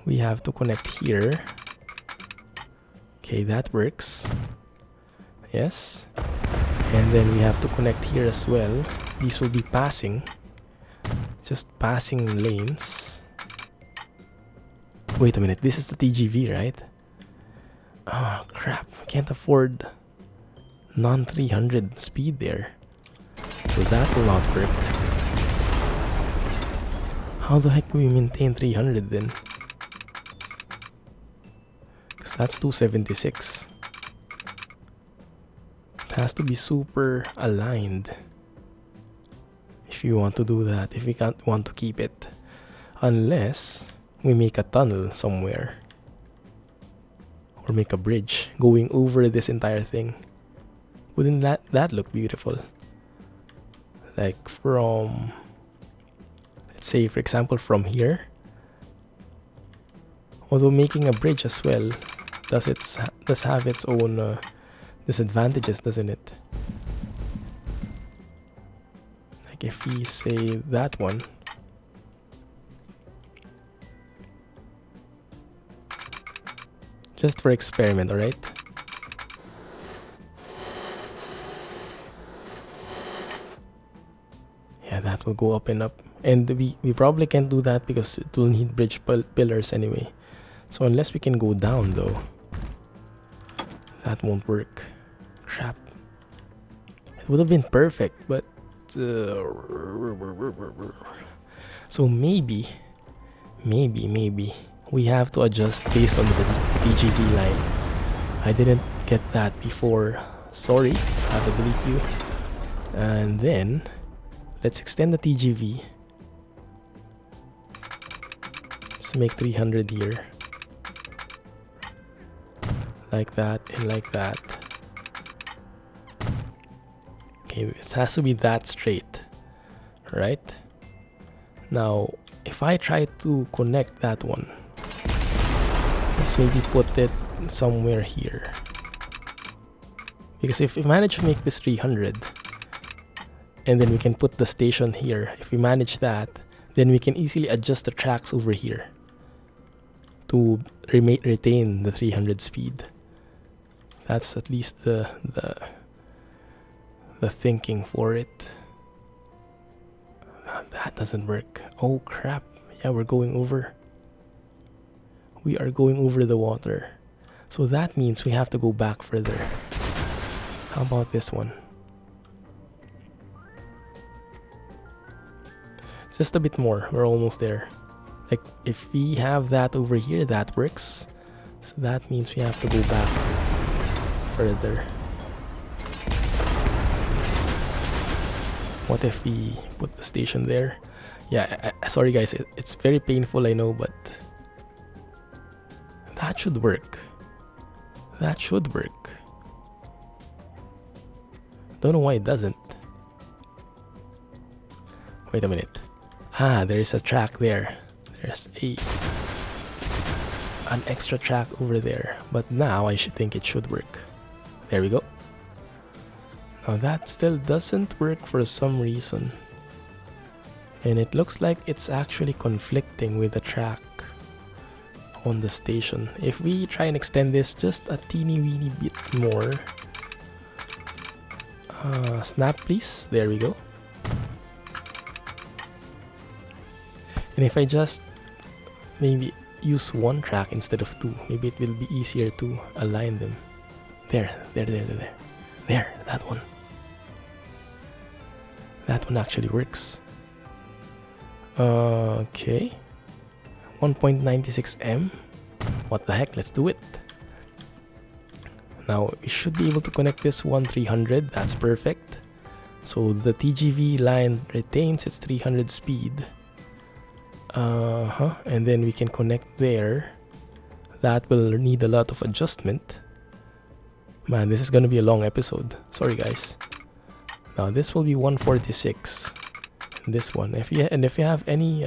We have to connect here. Okay, that works. Yes. And then we have to connect here as well. These will be passing. Just passing lanes. Wait a minute, this is the TGV, right? Oh crap, I can't afford non-300 speed there. So that will not work. How the heck do we maintain 300 then? Because that's 276. It has to be super aligned if you want to do that, if we can't want to keep it. Unless we make a tunnel somewhere. Or make a bridge going over this entire thing. Wouldn't that look beautiful? Like from, let's say for example from here. Although making a bridge as well does have its own disadvantages, doesn't it? Like if we say that one, just for experiment, alright? Yeah, that will go up and up. And we probably can't do that because it will need bridge pillars anyway. So unless we can go down though, that won't work. Crap. It would have been perfect, but so maybe we have to adjust based on the TGV line. I didn't get that before. Sorry, I have to delete you. And then let's extend the TGV. Let's make 300 here. Like that and like that. Okay, it has to be that straight, right? Now, if I try to connect that one, let's maybe put it somewhere here. Because if we manage to make this 300, and then we can put the station here, if we manage that, then we can easily adjust the tracks over here to retain the 300 speed. That's at least the thinking for it. That doesn't work. Oh crap. Yeah, we're going over. We are going over the water. So that means we have to go back further. How about this one? Just a bit more. We're almost there. Like if we have that over here, that works. So that means we have to go back further. What if we put the station there? Yeah, sorry guys, it's very painful, I know, but that should work. That should work. Don't know why it doesn't. Wait a minute. Ah, there is a track there. There's an extra track over there. But now I should think it should work. There we go. Now that still doesn't work for some reason. And it looks like it's actually conflicting with the track on the station. If we try and extend this just a teeny weeny bit more. Snap please. There we go. And if I just maybe use one track instead of two, maybe it will be easier to align them. There, that one. That one actually works. Okay. 1.96 M. What the heck? Let's do it. Now we should be able to connect this one 300. That's perfect. So the TGV line retains its 300 speed. And then we can connect there. That will need a lot of adjustment. Man, this is gonna be a long episode. Sorry guys. Now this will be 146. And this one. If you have any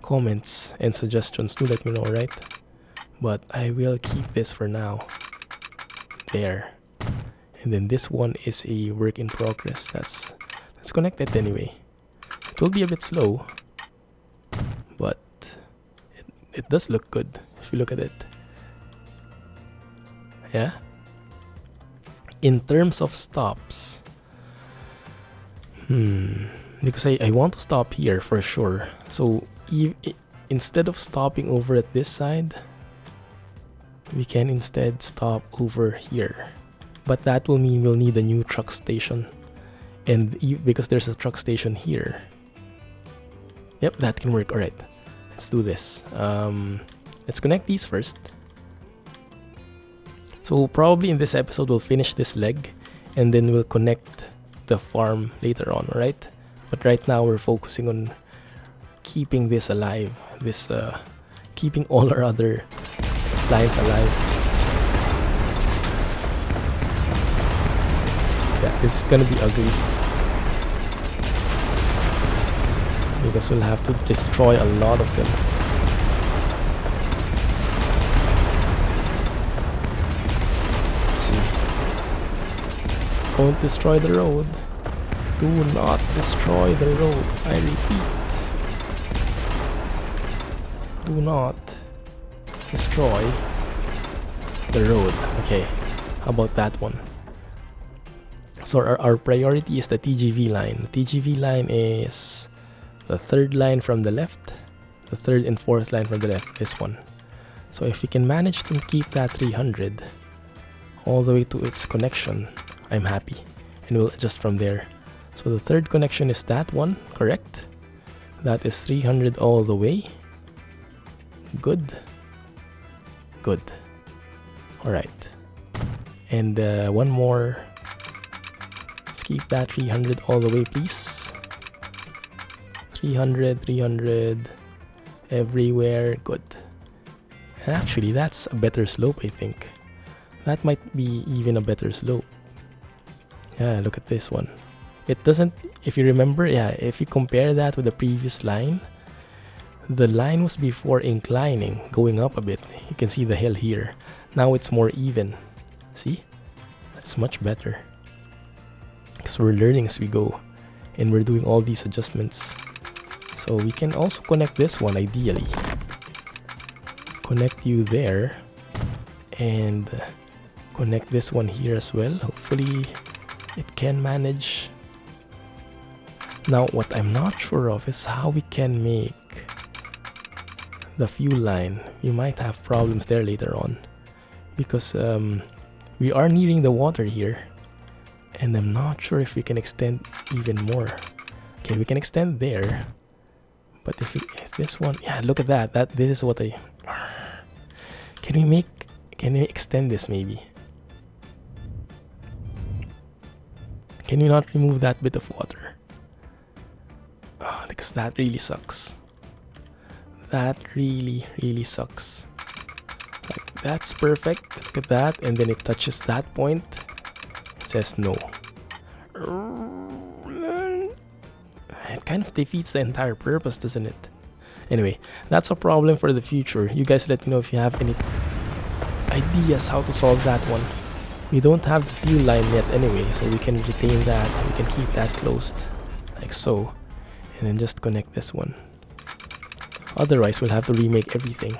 comments and suggestions, do let me know, right? But I will keep this for now. There. And then this one is a work in progress. Let's connect it anyway. It will be a bit slow, but it does look good if you look at it. Yeah. In terms of stops, because I want to stop here for sure. So instead of stopping over at this side, we can instead stop over here. But that will mean we'll need a new truck station. And because there's a truck station here. Yep, that can work. Alright, let's do this. Let's connect these first. So probably in this episode we'll finish this leg. And then we'll connect the farm later on, alright? But right now we're focusing on keeping this alive. Keeping all our other lines alive. Yeah, this is gonna be ugly. Because we'll have to destroy a lot of them. Let's see. Don't destroy the road. Do not destroy the road. I repeat. Do not destroy the road. Okay, how about that one? So our priority is the TGV line. The TGV line is the third line from the left, the third and fourth line from the left, this one. So if we can manage to keep that 300 all the way to its connection, I'm happy. And we'll adjust from there. So the third connection is that one, correct? That is 300 all the way. Good. Good. Alright. And one more. Let's keep that 300 all the way, please. 300 everywhere. Good. And actually, that's a better slope, I think. That might be even a better slope. Yeah, look at this one. It doesn't, if you remember, yeah, if you compare that with the previous line, the line was before inclining, going up a bit. You can see the hill here. Now it's more even. See? That's much better. Because we're learning as we go. And we're doing all these adjustments. So we can also connect this one ideally. Connect you there. And connect this one here as well. Hopefully it can manage. Now what I'm not sure of is how we can make the fuel line. We might have problems there later on. Because we are nearing the water here. And I'm not sure if we can extend even more. Okay, we can extend there. But if this one, yeah, look at that. This is what I. Can we extend this maybe? Can we not remove that bit of water? Oh, because that really sucks. That really sucks. Like, that's perfect. Look at that, and then it touches that point. It says no. It kind of defeats the entire purpose, doesn't it? Anyway, that's a problem for the future. You guys let me know if you have any ideas how to solve that one. We don't have the fuel line yet anyway, so we can retain that. We can keep that closed, like so. And then just connect this one. Otherwise, we'll have to remake everything.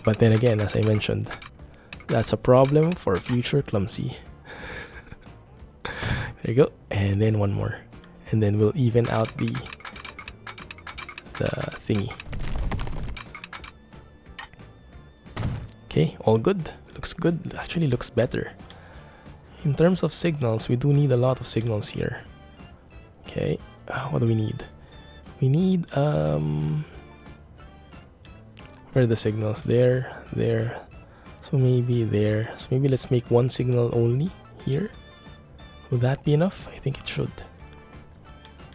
But then again, as I mentioned, that's a problem for future Clumsy. There you go. And then one more. And then we'll even out the thingy. Okay, all good. Looks good. Actually looks better. In terms of signals, we do need a lot of signals here. Okay, what do we need? We need where are the signals? There. So maybe there. So maybe let's make one signal only here. Will that be enough? I think it should.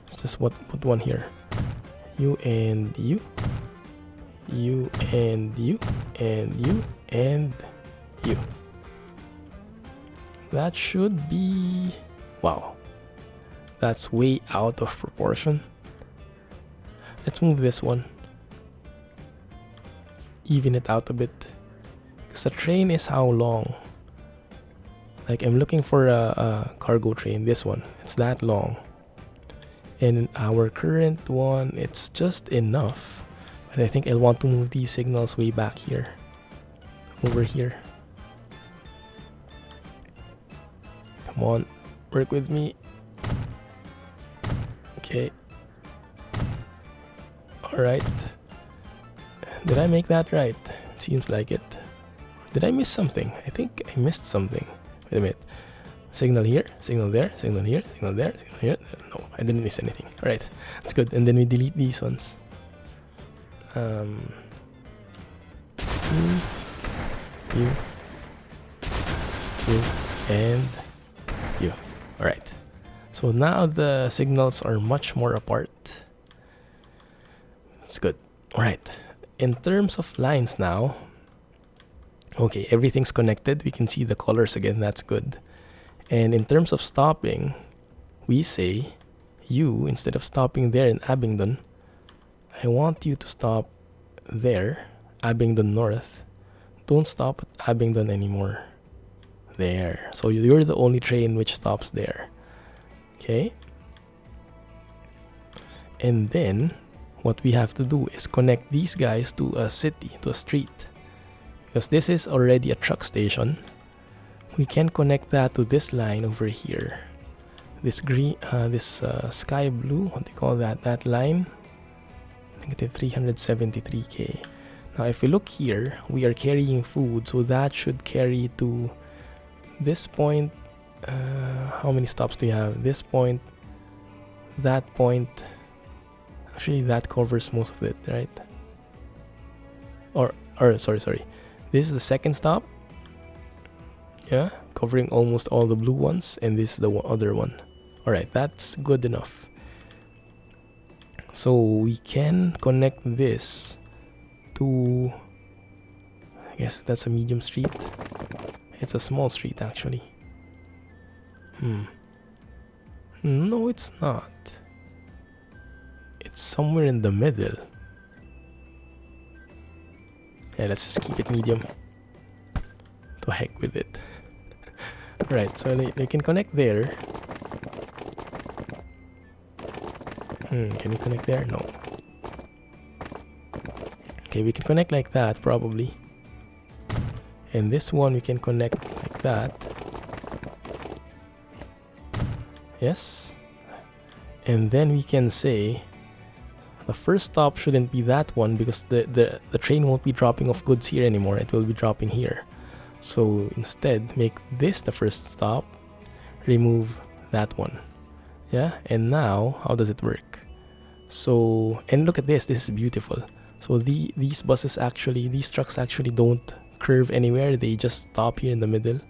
Let's just put one here. You and you. You and you. And you and you. That should be... Wow. That's way out of proportion. Let's move this one. Even it out a bit. Because the train is how long? Like, I'm looking for a cargo train. This one. It's that long. And our current one, it's just enough. But I think I'll want to move these signals way back here. Over here. Come on. Work with me. Okay. Alright. Did I make that right? It seems like it. Did I miss something? I think I missed something. Wait a minute. Signal here, signal there, signal here, signal there, signal here. No, I didn't miss anything. Alright, that's good. And then we delete these ones. You, and you. Alright. So now the signals are much more apart. That's good. Alright. In terms of lines now, okay, everything's connected. We can see the colors again. That's good. And in terms of stopping, we say, you, instead of stopping there in Abingdon, I want you to stop there, Abingdon North. Don't stop at Abingdon anymore. There. So you're the only train which stops there. Okay. And then, what we have to do is connect these guys to a city, to a street. Because this is already a truck station. We can connect that to this line over here. This green, sky blue, what do you call that? That line, negative 373k. Now, if we look here, we are carrying food, so that should carry to this point. How many stops do you have? This point, that point. Actually, that covers most of it, right? Or sorry. This is the second stop. Yeah, covering almost all the blue ones, and this is the other one. Alright, that's good enough. So we can connect this to, I guess that's a medium street. It's a small street actually. No, it's not. It's somewhere in the middle. Yeah, let's just keep it medium. To heck with it. Right, so they can connect there. Can we connect there? No. Okay, we can connect like that probably. And this one we can connect like that. Yes. And then we can say the first stop shouldn't be that one because the train won't be dropping off goods here anymore. It will be dropping here. So instead, make this the first stop. Remove that one. Yeah, and now how does it work? So, and look at this. This is beautiful. So these buses actually, these trucks actually don't curve anywhere. They just stop here in the middle.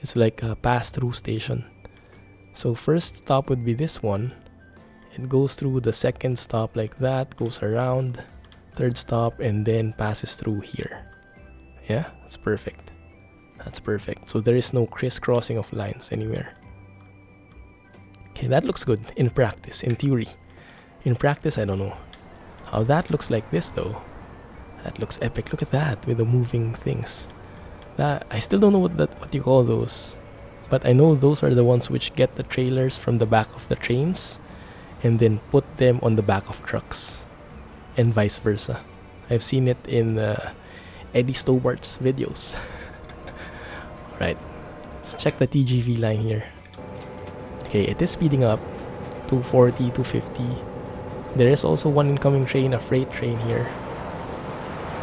It's like a pass-through station. So first stop would be this one. It goes through the second stop like that, goes around, third stop, and then passes through here. Yeah, that's perfect. That's perfect. So there is no crisscrossing of lines anywhere. Okay, that looks good in practice, in theory. In practice, I don't know. How that looks like this though. That looks epic. Look at that with the moving things. That I still don't know what you call those. But I know those are the ones which get the trailers from the back of the trains and then put them on the back of trucks. And vice versa. I've seen it in Eddie Stobart's videos. Right. Let's check the TGV line here. Okay, it is speeding up. 240, 250. There is also one incoming train, a freight train here.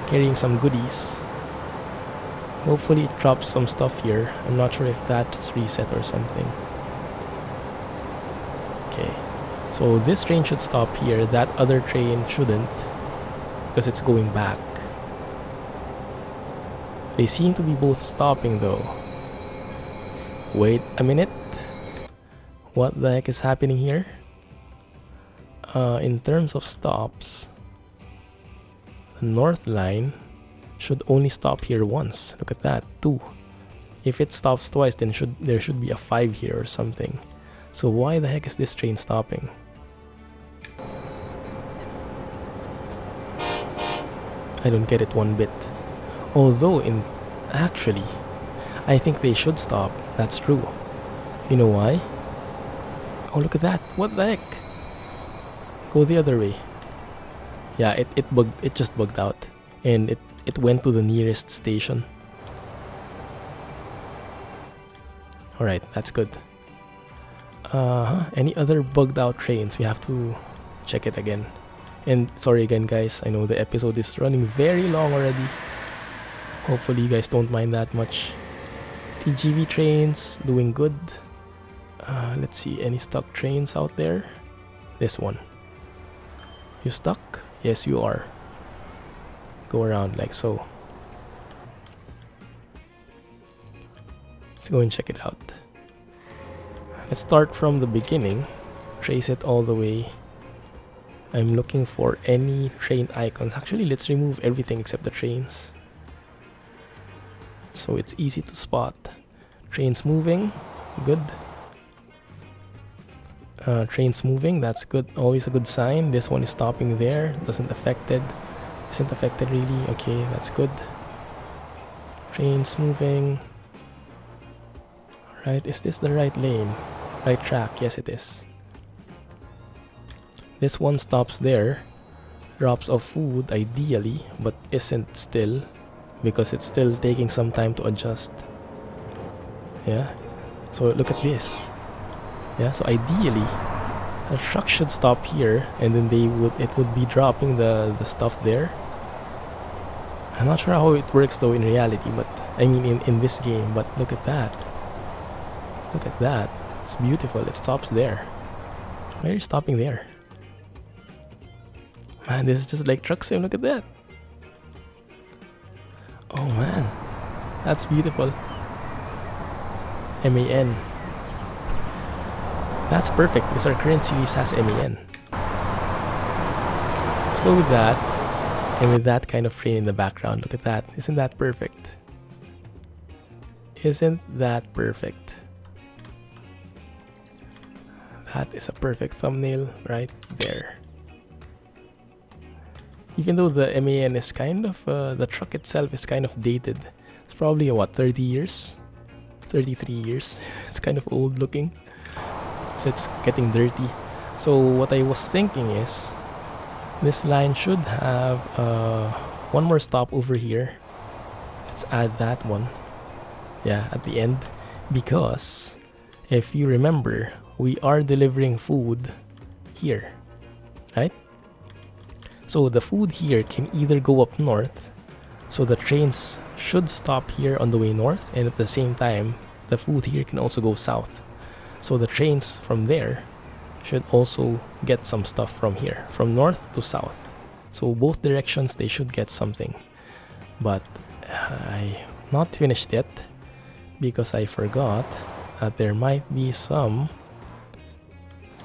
Carrying some goodies. Hopefully it drops some stuff here. I'm not sure if that's reset or something. Okay. So this train should stop here. That other train shouldn't. Because it's going back. They seem to be both stopping though. Wait a minute. What the heck is happening here? In terms of stops, the north line should only stop here once. Look at that, 2. If it stops twice, then there should be a 5 here or something. So why the heck is this train stopping? I don't get it one bit. Although actually, I think they should stop. That's true. You know why? Oh, look at that. What the heck? Go the other way. Yeah, it just bugged out. And it went to the nearest station. Alright, that's good. Any other bugged out trains? We have to check it again. And sorry again guys, I know the episode is running very long already. Hopefully you guys don't mind that much. TGV trains, doing good. Let's see, any stuck trains out there? This one. You stuck? Yes, you are. Go around like so. Let's go and check it out. Let's start from the beginning. Trace it all the way. I'm looking for any train icons. Actually, let's remove everything except the trains, so it's easy to spot. Trains moving, good. Trains moving, that's good. Always a good sign. This one is stopping there. Isn't affected really. Okay, that's good. Trains moving. Right, is this the right lane? Right track? Yes, it is. This one stops there, drops off food ideally, but isn't still, because it's still taking some time to adjust. Yeah, so look at this. Yeah, so ideally, the truck should stop here, and then it would be dropping the stuff there. I'm not sure how it works though in reality, but I mean in this game. But look at that. Look at that. It's beautiful. It stops there. Why are you stopping there? Man, this is just like Truck Sim. Look at that. Oh man, that's beautiful. MAN. That's perfect because our current series has MAN. Let's go with that. And with that kind of train in the background. Look at that. Isn't that perfect? Isn't that perfect? That is a perfect thumbnail right there. Even though the MAN is kind of, the truck itself is kind of dated. It's probably, what, 30 years? 33 years. It's kind of old looking. So it's getting dirty. So what I was thinking is, this line should have one more stop over here. Let's add that one. Yeah, at the end. Because, if you remember, we are delivering food here. Right? So the food here can either go up north, so the trains should stop here on the way north, and at the same time, the food here can also go south. So the trains from there should also get some stuff from here, from north to south. So both directions they should get something. But I not finished yet because I forgot that there might be some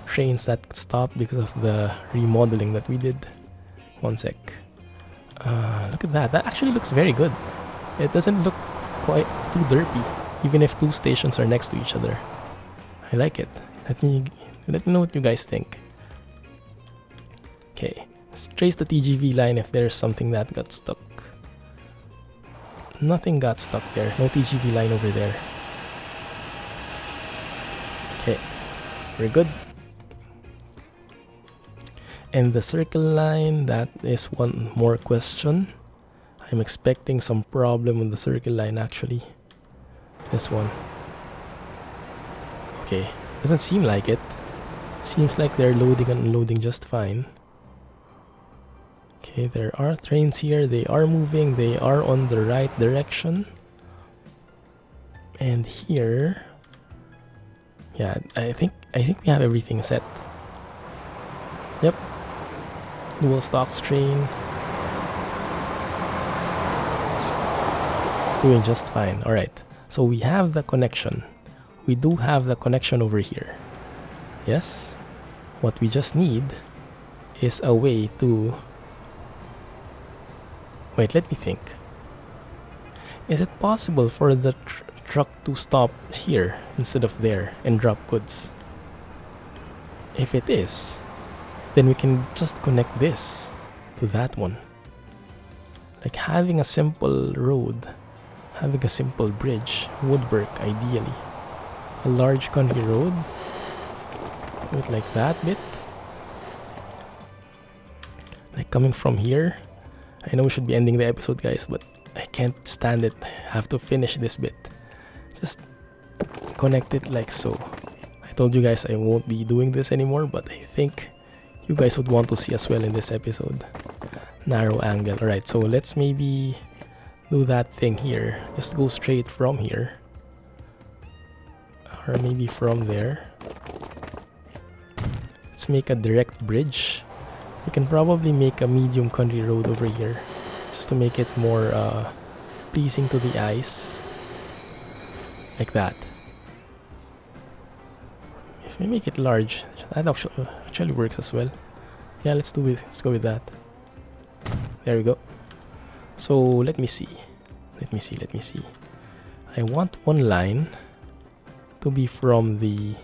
trains that stopped because of the remodeling that we did. One sec. Look at that. That actually looks very good. It doesn't look quite too derpy, even if two stations are next to each other. I like it. Let me know what you guys think. Okay, let's trace the TGV line if there's something that got stuck. Nothing got stuck there. No TGV line over there. Okay, we're good. And the circle line, that is one more question. I'm expecting some problem with the circle line actually. This one. Okay, doesn't seem like it. Seems like they're loading and unloading just fine. Okay, there are trains here. They are moving. They are on the right direction. And here, yeah, I think we have everything set. Yep. Dual stocks train. Doing just fine. Alright. So we have the connection. We do have the connection over here. Yes? What we just need is a way to... Wait, let me think. Is it possible for the truck to stop here instead of there and drop goods? If it is, then we can just connect this to that one. Like having a simple road, having a simple bridge would work ideally. A large country road, do it like that bit. Like coming from here. I know we should be ending the episode, guys, but I can't stand it. I have to finish this bit. Just connect it like so. I told you guys I won't be doing this anymore, but I think you guys would want to see as well in this episode. Narrow angle. Alright, so let's maybe do that thing here. Just go straight from here. Or maybe from there. Let's make a direct bridge. We can probably make a medium country road over here. Just to make it more pleasing to the eyes. Like that. If we make it large, that actually works as well. Yeah, let's do it. Let's go with that. There we go. So let me see. Let me see. I want one line to be from the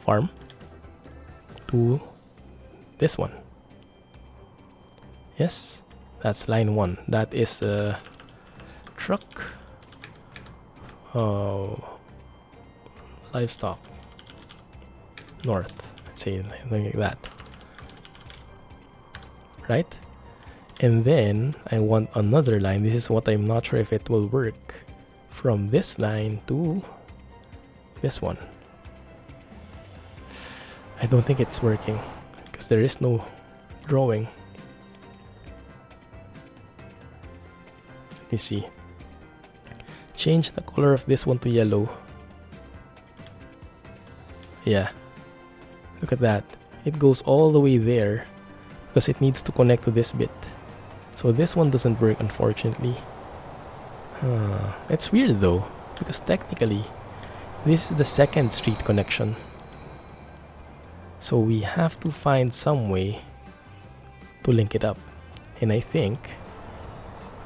farm to this one. Yes, that's line 1. That is a truck. Livestock. North. Let's say something like that. Right? And then I want another line. This is what I'm not sure if it will work. From this line to this one. I don't think it's working because there is no drawing. Let me see. Change the color of this one to yellow. Yeah. Look at that. It goes all the way there because it needs to connect to this bit. So this one doesn't work, unfortunately. It's weird though, because technically this is the second street connection. So we have to find some way to link it up. And I think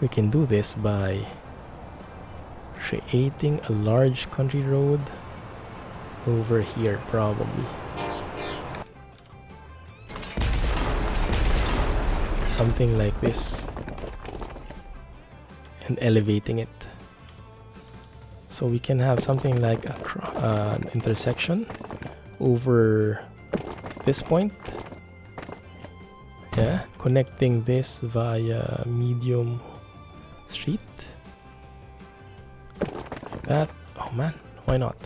we can do this by creating a large country road over here, probably. Something like this. And elevating it. So we can have something like an intersection over this point. Yeah, connecting this via medium street. Like that. Oh man, why not?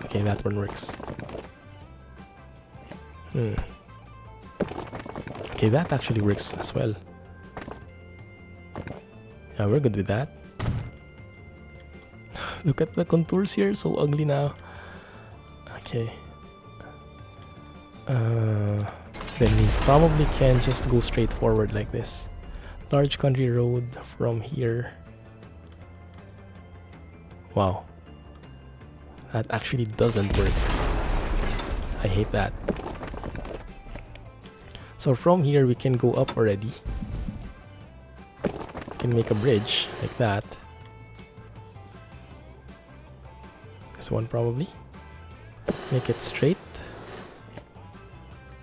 Okay, that one works. Okay, that actually works as well. Yeah, we're good with that. Look at the contours here, so ugly now. Okay. Then we probably can just go straight forward like this. Large country road from here. Wow. That actually doesn't work. I hate that. So from here we can go up already. We can make a bridge like that. This one probably. Make it straight.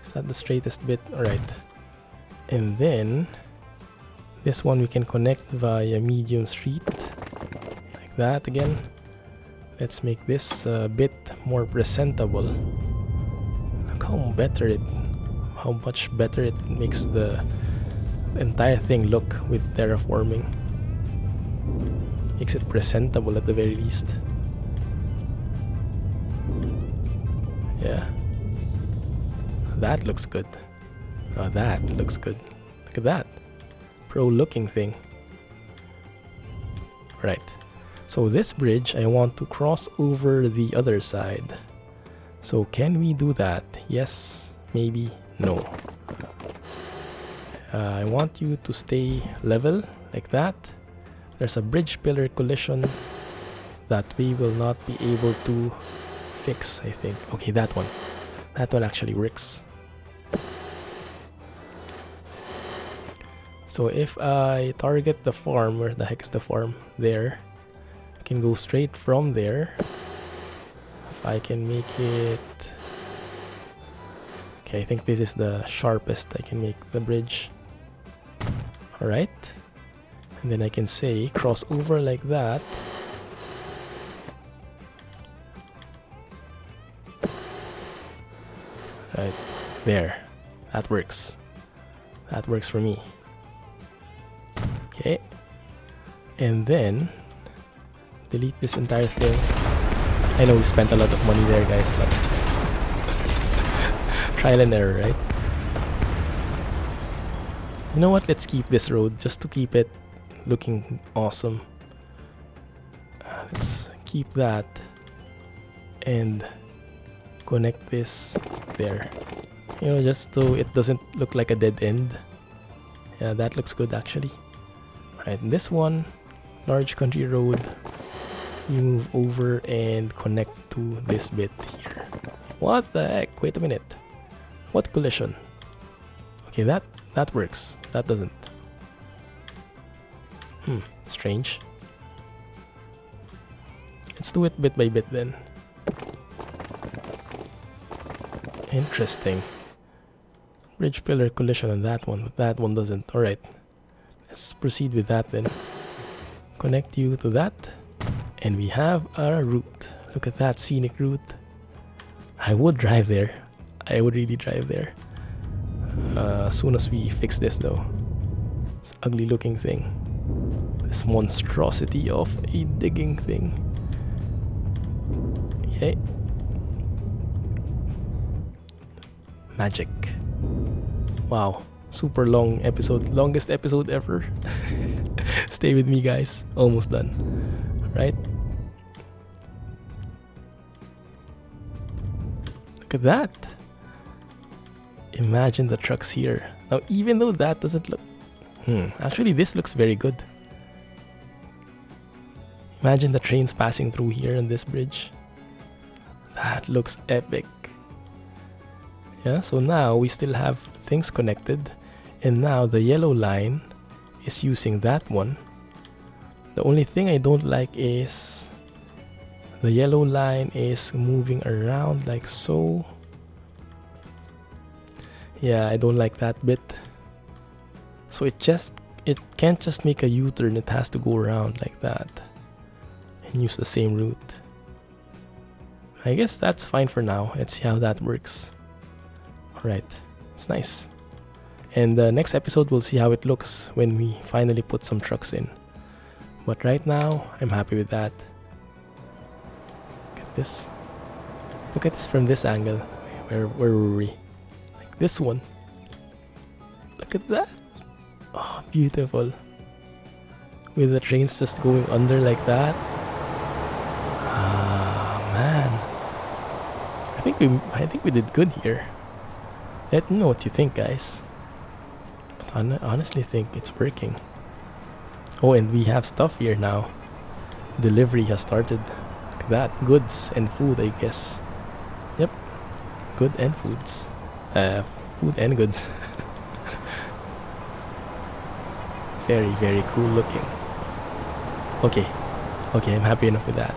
Is that the straightest bit? Alright. And then this one we can connect via medium street. Like that again. Let's make this a bit more presentable. Look how much better it makes the entire thing look with terraforming. Makes it presentable at the very least. Yeah. That looks good. Oh, that looks good. Look at that. Pro looking thing. Right. So this bridge, I want to cross over the other side. So can we do that? Yes, maybe, no. I want you to stay level like that. there's a bridge pillar collision that we will not be able to fix, I think. Okay, that one actually works. So if I target the farm, where the heck is the farm? There. I can go straight from there. If I can make it... Okay, I think this is the sharpest I can make the bridge. Alright. And then I can say cross over like that. Right there. That works. That works for me. Okay. And then delete this entire thing. I know we spent a lot of money there, guys, but trial and error, right? You know what? Let's keep this road just to keep it looking awesome. Let's keep that and connect this there. You know, just so it doesn't look like a dead end. Yeah, that looks good actually. Right, and this one, large country road, you move over and connect to this bit here. What the heck? Wait a minute. What collision? Okay, that works. That doesn't. Strange. Let's do it bit by bit then. Interesting. Bridge pillar collision on that one, but that one doesn't. Alright. Let's proceed with that then. Connect you to that. And we have our route. Look at that scenic route. I would drive there. I would really drive there. As soon as we fix this though. This ugly looking thing. This monstrosity of a digging thing. Okay. Magic. Wow. Super long episode. Longest episode ever. Stay with me, guys. Almost done. Right? Look at that. Imagine the trucks here. Now, even though that doesn't look... Actually, this looks very good. Imagine the trains passing through here on this bridge. That looks epic. Yeah, so now we still have things connected. And now the yellow line is using that one. The only thing I don't like is the yellow line is moving around like so. Yeah, I don't like that bit. So it can't just make a U-turn, it has to go around like that and use the same route. I guess that's fine for now. Let's see how that works. Alright, it's nice. And the next episode we'll see how it looks when we finally put some trucks in. But right now, I'm happy with that. Look at this. Look at this from this angle. Where were we? Like this one. Look at that. Oh, beautiful. With the trains just going under like that. Ah, man. I think we did good here. Let me know what you think, guys. But I honestly think it's working. Oh, and we have stuff here now. Delivery has started. Look at that. Goods and food, I guess. Yep. Good and foods. Food and goods. Very, very cool looking. Okay. Okay, I'm happy enough with that.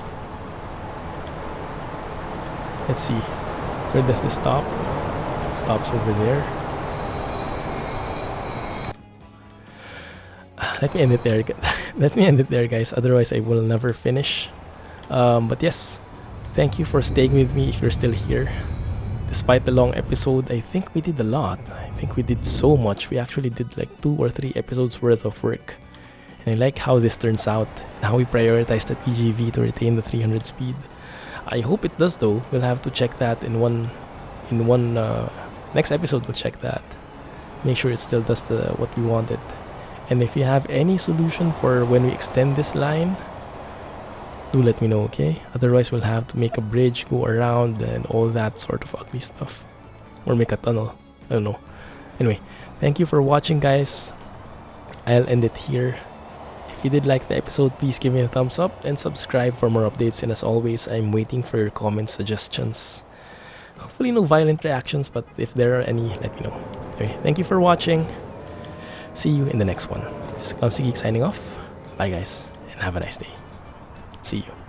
Let's see. Where does this stop? It stops over there. Let me end it there. Let me end it there, guys. Otherwise, I will never finish. But yes, thank you for staying with me if you're still here. Despite the long episode, I think we did a lot. I think we did so much. We actually did like 2 or 3 episodes worth of work. And I like how this turns out and how we prioritized the TGV to retain the 300 speed. I hope it does though. We'll have to check that in one next episode. We'll check that. Make sure it still does what we wanted. And if you have any solution for when we extend this line, do let me know, okay? Otherwise, we'll have to make a bridge, go around, and all that sort of ugly stuff. Or make a tunnel. I don't know. Anyway, thank you for watching, guys. I'll end it here. If If you did like the episode, please give me a thumbs up and subscribe for more updates. And as always, I'm waiting for your comments, suggestions. Hopefully no violent reactions, but if there are any, let me know. Anyway, thank you for watching. See you in the next one. This is Clumsy Geek signing off. Bye guys, and have a nice day. See you.